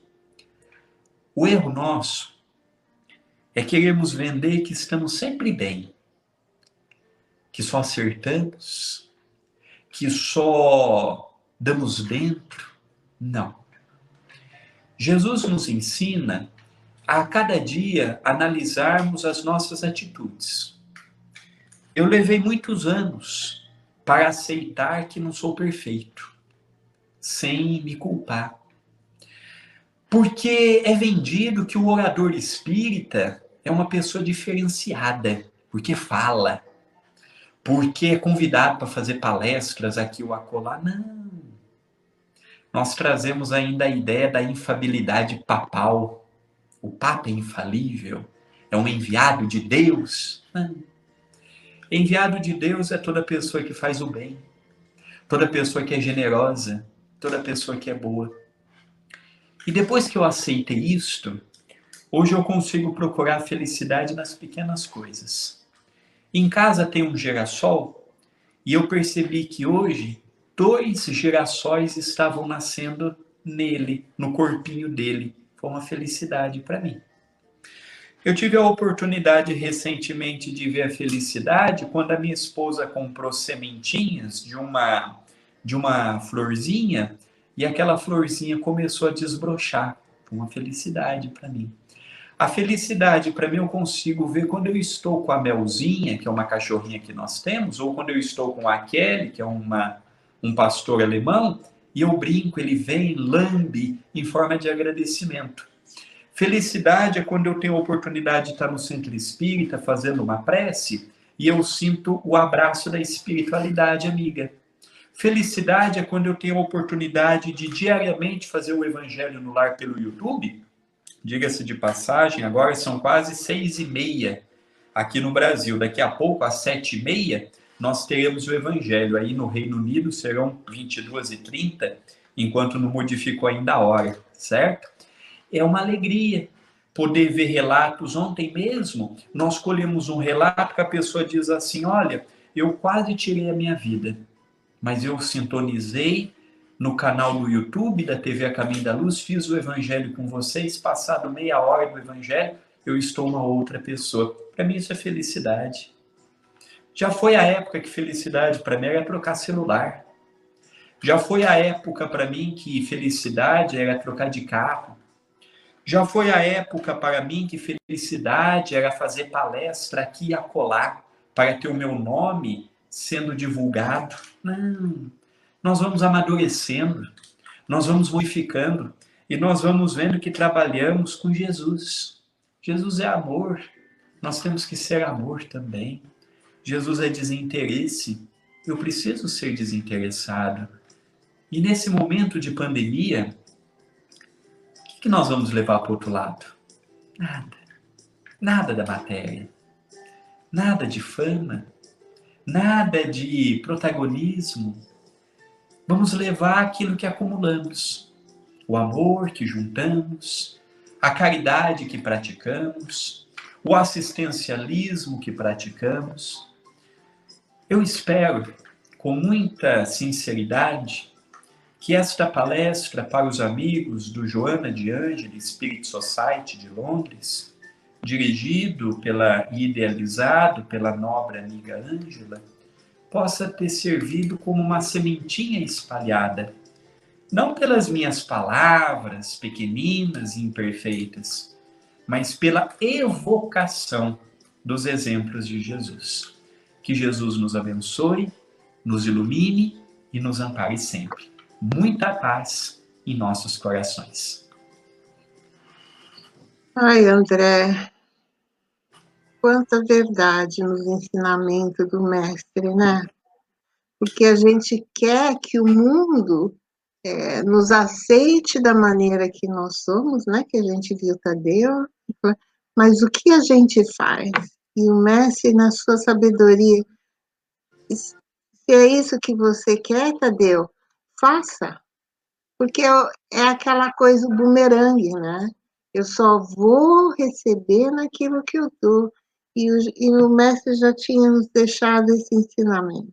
O erro nosso é queremos vender que estamos sempre bem, que só acertamos, que só damos dentro. Não. Jesus nos ensina a cada dia analisarmos as nossas atitudes. Eu levei muitos anos para aceitar que não sou perfeito, sem me culpar. Porque é vendido que o orador espírita é uma pessoa diferenciada, porque fala, porque é convidado para fazer palestras aqui ou acolá. Não. Nós trazemos ainda a ideia da infalibilidade papal. O Papa é infalível, é um enviado de Deus. Não. Enviado de Deus é toda pessoa que faz o bem. toda pessoa que é generosa, toda pessoa que é boa. E depois que eu aceitei isto, hoje eu consigo procurar a felicidade nas pequenas coisas. Em casa tem um girassol e eu percebi que hoje 2 girassóis estavam nascendo nele, no corpinho dele. Foi uma felicidade para mim. Eu tive a oportunidade recentemente de ver a felicidade quando a minha esposa comprou sementinhas de uma florzinha e aquela florzinha começou a desbrochar. Foi uma felicidade para mim. A felicidade para mim eu consigo ver quando eu estou com a Melzinha, que é uma cachorrinha que nós temos, ou quando eu estou com a Kelly, que é um pastor alemão, e eu brinco, ele vem, lambe em forma de agradecimento. Felicidade é quando eu tenho a oportunidade de estar no centro espírita fazendo uma prece e eu sinto o abraço da espiritualidade amiga. Felicidade é quando eu tenho a oportunidade de diariamente fazer o Evangelho no Lar pelo YouTube. Diga-se de passagem, agora são quase 6h30 aqui no Brasil. Daqui a pouco, às 7h30, nós teremos o Evangelho. Aí no Reino Unido serão 22h30, enquanto não modificou ainda a hora, certo? É uma alegria poder ver relatos. Ontem mesmo, nós colhemos um relato que a pessoa diz assim, olha, eu quase tirei a minha vida, mas eu sintonizei no canal do YouTube da TV A Caminho da Luz, fiz o Evangelho com vocês, passado meia hora do Evangelho, eu estou uma outra pessoa. Para mim isso é felicidade. Já foi a época que felicidade para mim era trocar celular. Já foi a época para mim que felicidade era trocar de carro. Já foi a época para mim que felicidade era fazer palestra aqui e acolá para ter o meu nome sendo divulgado. Não. Nós vamos amadurecendo, nós vamos modificando e nós vamos vendo que trabalhamos com Jesus. Jesus é amor, nós temos que ser amor também. Jesus é desinteresse, eu preciso ser desinteressado. E nesse momento de pandemia, o que nós vamos levar para o outro lado? Nada. Nada da matéria. Nada de fama. Nada de protagonismo. Vamos levar aquilo que acumulamos. O amor que juntamos, a caridade que praticamos, o assistencialismo que praticamos. Eu espero, com muita sinceridade, que esta palestra para os amigos do Joana de Ângeles Spirit Society de Londres, dirigido e idealizado pela nobre amiga Ângela, possa ter servido como uma sementinha espalhada, não pelas minhas palavras pequeninas e imperfeitas, mas pela evocação dos exemplos de Jesus. Que Jesus nos abençoe, nos ilumine e nos ampare sempre. Muita paz em nossos corações. Ai, André, quanta verdade nos ensinamentos do mestre, né? Porque a gente quer que o mundo nos aceite da maneira que nós somos, né? Que a gente viu Tadeu, mas o que a gente faz? E o mestre, na sua sabedoria, se é isso que você quer, Tadeu, faça. Porque é aquela coisa do bumerangue, né? Eu só vou receber naquilo que eu dou. E o mestre já tinha nos deixado esse ensinamento.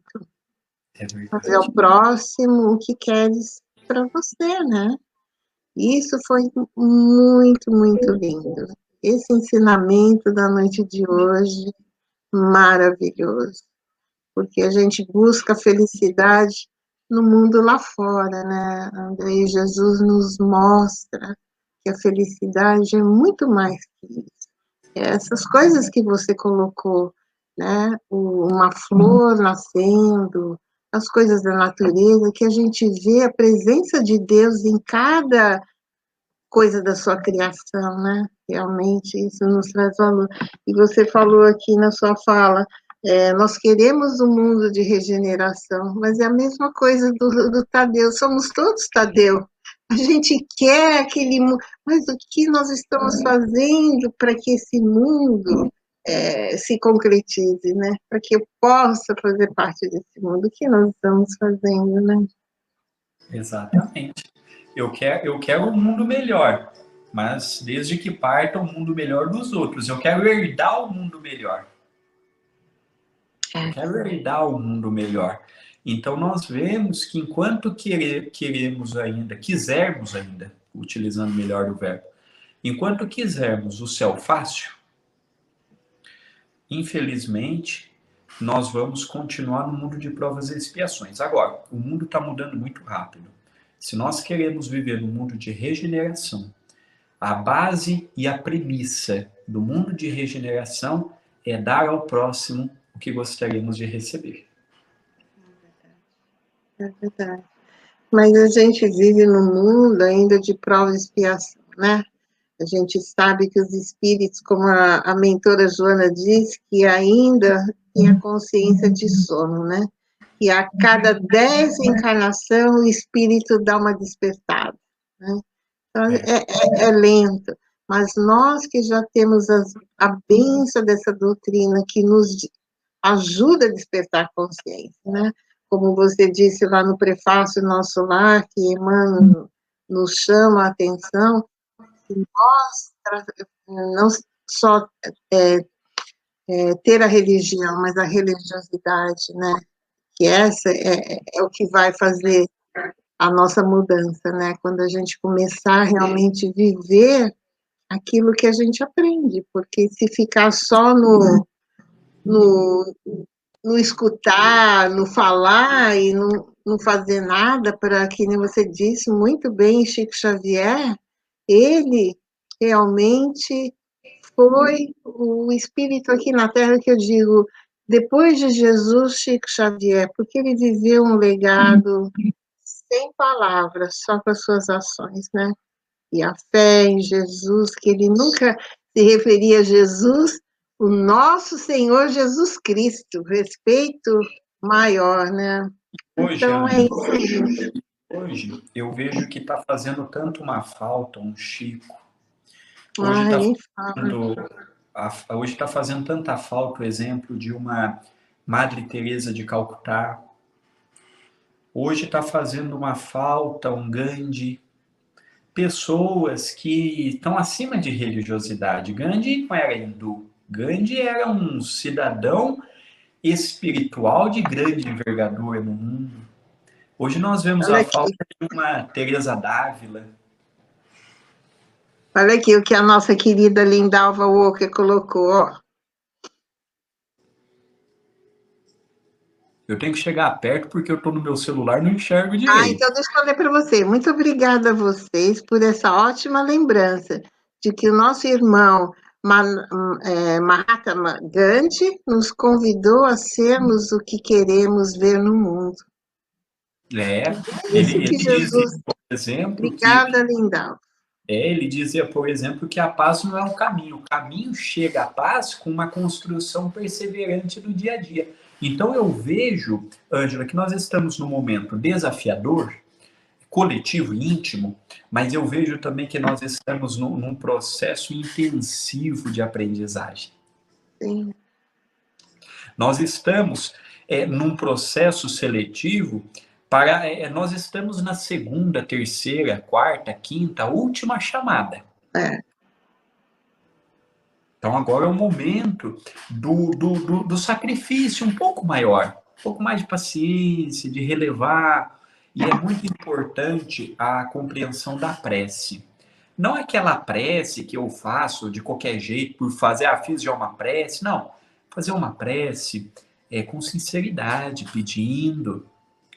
Fazer ao próximo o que queres para você, né? Isso foi muito, muito lindo. Esse ensinamento da noite de hoje, maravilhoso. Porque a gente busca felicidade no mundo lá fora, né, André? E Jesus nos mostra que a felicidade é muito mais que isso. Essas coisas que você colocou, né? Uma flor nascendo, as coisas da natureza, que a gente vê a presença de Deus em cada coisa da sua criação, né? Realmente isso nos traz valor. E você falou aqui na sua fala, nós queremos um mundo de regeneração, mas é a mesma coisa do Tadeu, somos todos Tadeu. A gente quer aquele mundo, mas o que nós estamos fazendo para que esse mundo se concretize, né? Para que eu possa fazer parte desse mundo que nós estamos fazendo, né? Exatamente. Eu quero um mundo melhor, mas desde que parta um mundo melhor dos outros. Eu quero herdar o mundo melhor. Eu quero herdar o mundo melhor. Então nós vemos que enquanto queremos ainda, quisermos ainda, utilizando melhor o verbo, enquanto quisermos o céu fácil, infelizmente, nós vamos continuar no mundo de provas e expiações. Agora, o mundo está mudando muito rápido. Se nós queremos viver no mundo de regeneração, a base e a premissa do mundo de regeneração é dar ao próximo o que gostaríamos de receber. É verdade. Mas a gente vive num mundo ainda de prova e expiação, né? A gente sabe que os espíritos, como a mentora Joana diz, que ainda tem a consciência de sono, né? E a cada 10 encarnações o espírito dá uma despertada, né? Então, é lento, mas nós que já temos a bênção dessa doutrina que nos ajuda a despertar a consciência, né? Como você disse lá no prefácio Nosso Lar, que Emmanuel nos chama a atenção, que nós não só ter a religião, mas a religiosidade, né? Que essa é o que vai fazer a nossa mudança, né? Quando a gente começar a realmente viver aquilo que a gente aprende, porque se ficar só no, no escutar, no falar e não fazer nada para, que nem você disse muito bem, Chico Xavier, ele realmente foi o espírito aqui na Terra que eu digo, depois de Jesus, Chico Xavier, porque ele viveu um legado sem palavras, só com as suas ações, né? E a fé em Jesus, que ele nunca se referia a Jesus, o nosso Senhor Jesus Cristo, respeito maior, né? Hoje, Então, é Ana, isso aí. hoje eu vejo que está fazendo tanto uma falta um Chico. Hoje Ai, está nem fala. hoje está fazendo tanta falta o exemplo de uma Madre Teresa de Calcutá. Hoje está fazendo uma falta um Gandhi. Pessoas que estão acima de religiosidade. Gandhi não era hindu. Gandhi era um cidadão espiritual de grande envergadura no mundo. Hoje nós vemos Olha a aqui, falta de uma Teresa d'Ávila. olha aqui o que a nossa querida Lindalva Walker colocou, ó. Eu tenho que chegar perto porque eu estou no meu celular e não enxergo Ah, direito. então deixa eu ler para você. Muito obrigada a vocês por essa ótima lembrança de que o nosso irmão Mahatma Gandhi nos convidou a sermos o que queremos ver no mundo. É, É isso que ele dizia, Jesus... por exemplo, que Obrigada, Lindal. ele dizia, por exemplo, que a paz não é um caminho. O caminho chega à paz com uma construção perseverante do dia a dia. Então eu vejo, Ângela, que nós estamos num momento desafiador, coletivo e íntimo, mas eu vejo também que nós estamos num processo intensivo de aprendizagem. Sim. Nós estamos num processo seletivo para. Nós estamos na segunda, terceira, quarta, quinta, última chamada. É. Então agora é o momento do sacrifício um pouco maior, um pouco mais de paciência, de relevar. E é muito importante a compreensão da prece. Não é aquela prece que eu faço de qualquer jeito, por fazer, fiz já uma prece. Não. Fazer uma prece com sinceridade, pedindo,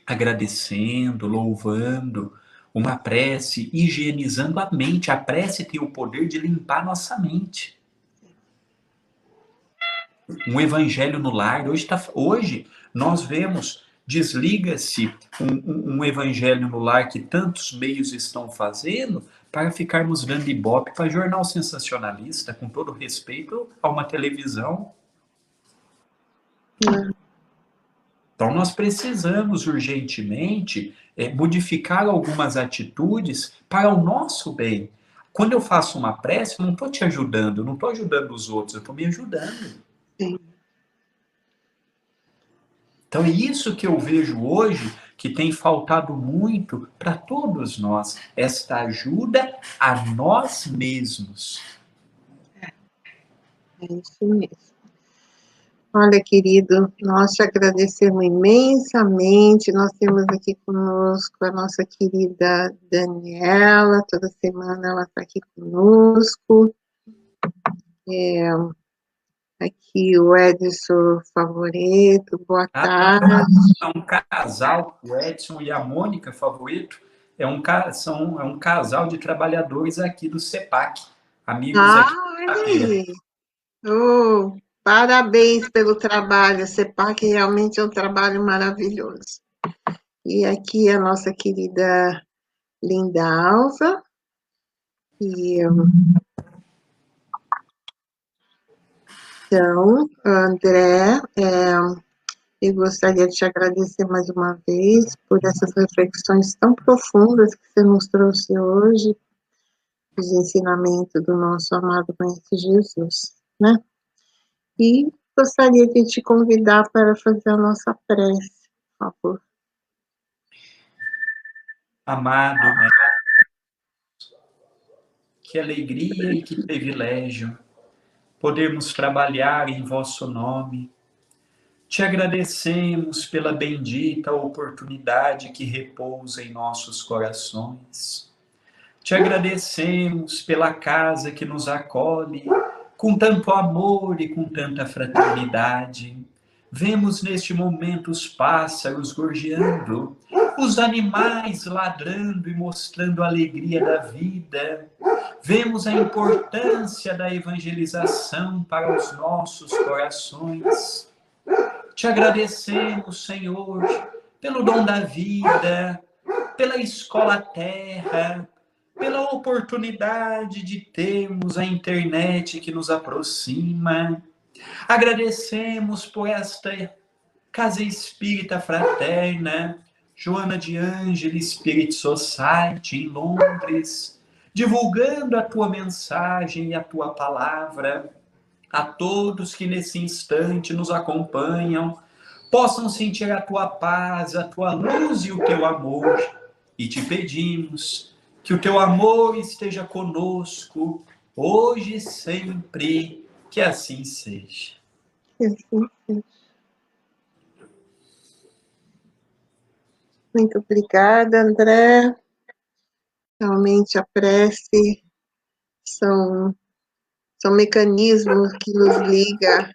agradecendo, louvando. Uma prece higienizando a mente. A prece tem o poder de limpar nossa mente. Um evangelho no lar. Hoje nós vemos, desliga-se um evangelho no lar que tantos meios estão fazendo para ficarmos dando ibope para jornal sensacionalista, com todo respeito a uma televisão. Então nós precisamos urgentemente modificar algumas atitudes para o nosso bem. Quando eu faço uma prece, eu não estou te ajudando, eu não estou ajudando os outros, eu estou me ajudando. Sim. Então é isso que eu vejo hoje, que tem faltado muito para todos nós, esta ajuda a nós mesmos. É isso mesmo. Olha, querido, nós te agradecemos imensamente. Nós temos aqui conosco a nossa querida Daniela, toda semana ela está aqui conosco. Aqui o Edson Favoreto, boa tarde. É um casal, o Edson e a Mônica Favorito, é um casal de trabalhadores aqui do CEPAC, amigos aqui. Olha aí. Oh, parabéns pelo trabalho, CEPAC realmente é um trabalho maravilhoso. E aqui a nossa querida Linda Alva, e então, André, eu gostaria de te agradecer mais uma vez por essas reflexões tão profundas que você nos trouxe hoje, os ensinamentos do nosso amado Mestre Jesus, né? E gostaria de te convidar para fazer a nossa prece, por favor. Amado, que alegria e que privilégio podermos trabalhar em vosso nome. Te agradecemos pela bendita oportunidade que repousa em nossos corações. Te agradecemos pela casa que nos acolhe com tanto amor e com tanta fraternidade. Vemos neste momento os pássaros gorjeando, os animais ladrando e mostrando a alegria da vida. Vemos a importância da evangelização para os nossos corações. Te agradecemos, Senhor, pelo dom da vida, pela escola terra, pela oportunidade de termos a internet que nos aproxima. Agradecemos por esta Casa Espírita Fraterna, Joana de Ângeles Spirit Society, em Londres, divulgando a tua mensagem e a tua palavra a todos que nesse instante nos acompanham, possam sentir a tua paz, a tua luz e o teu amor. E te pedimos que o teu amor esteja conosco, hoje e sempre, que assim seja. Muito obrigada, André. Realmente a prece são mecanismos que nos liga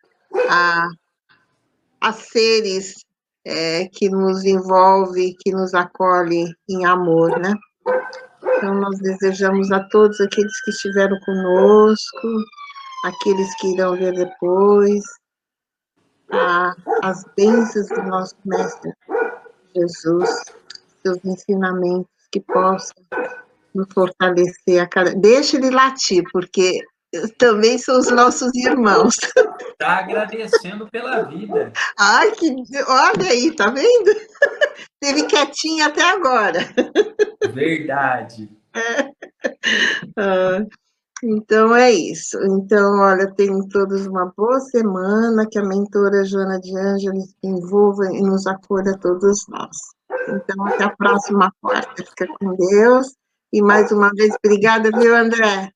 a seres que nos envolve, que nos acolhe em amor, né? Então, nós desejamos a todos aqueles que estiveram conosco, aqueles que irão ver depois, as bênçãos do nosso Mestre Jesus, seus ensinamentos que possam nos fortalecer a cada... Deixa ele latir, porque também são os nossos irmãos. Está agradecendo pela vida. Ai, olha aí, tá vendo? Teve quietinho até agora. Verdade. Então é isso. Então, olha, tenham todos uma boa semana, que a mentora Joana de Ângeles envolva e nos acolha todos nós. Então, até a próxima quarta. Fica com Deus. E mais uma vez, obrigada, viu, André?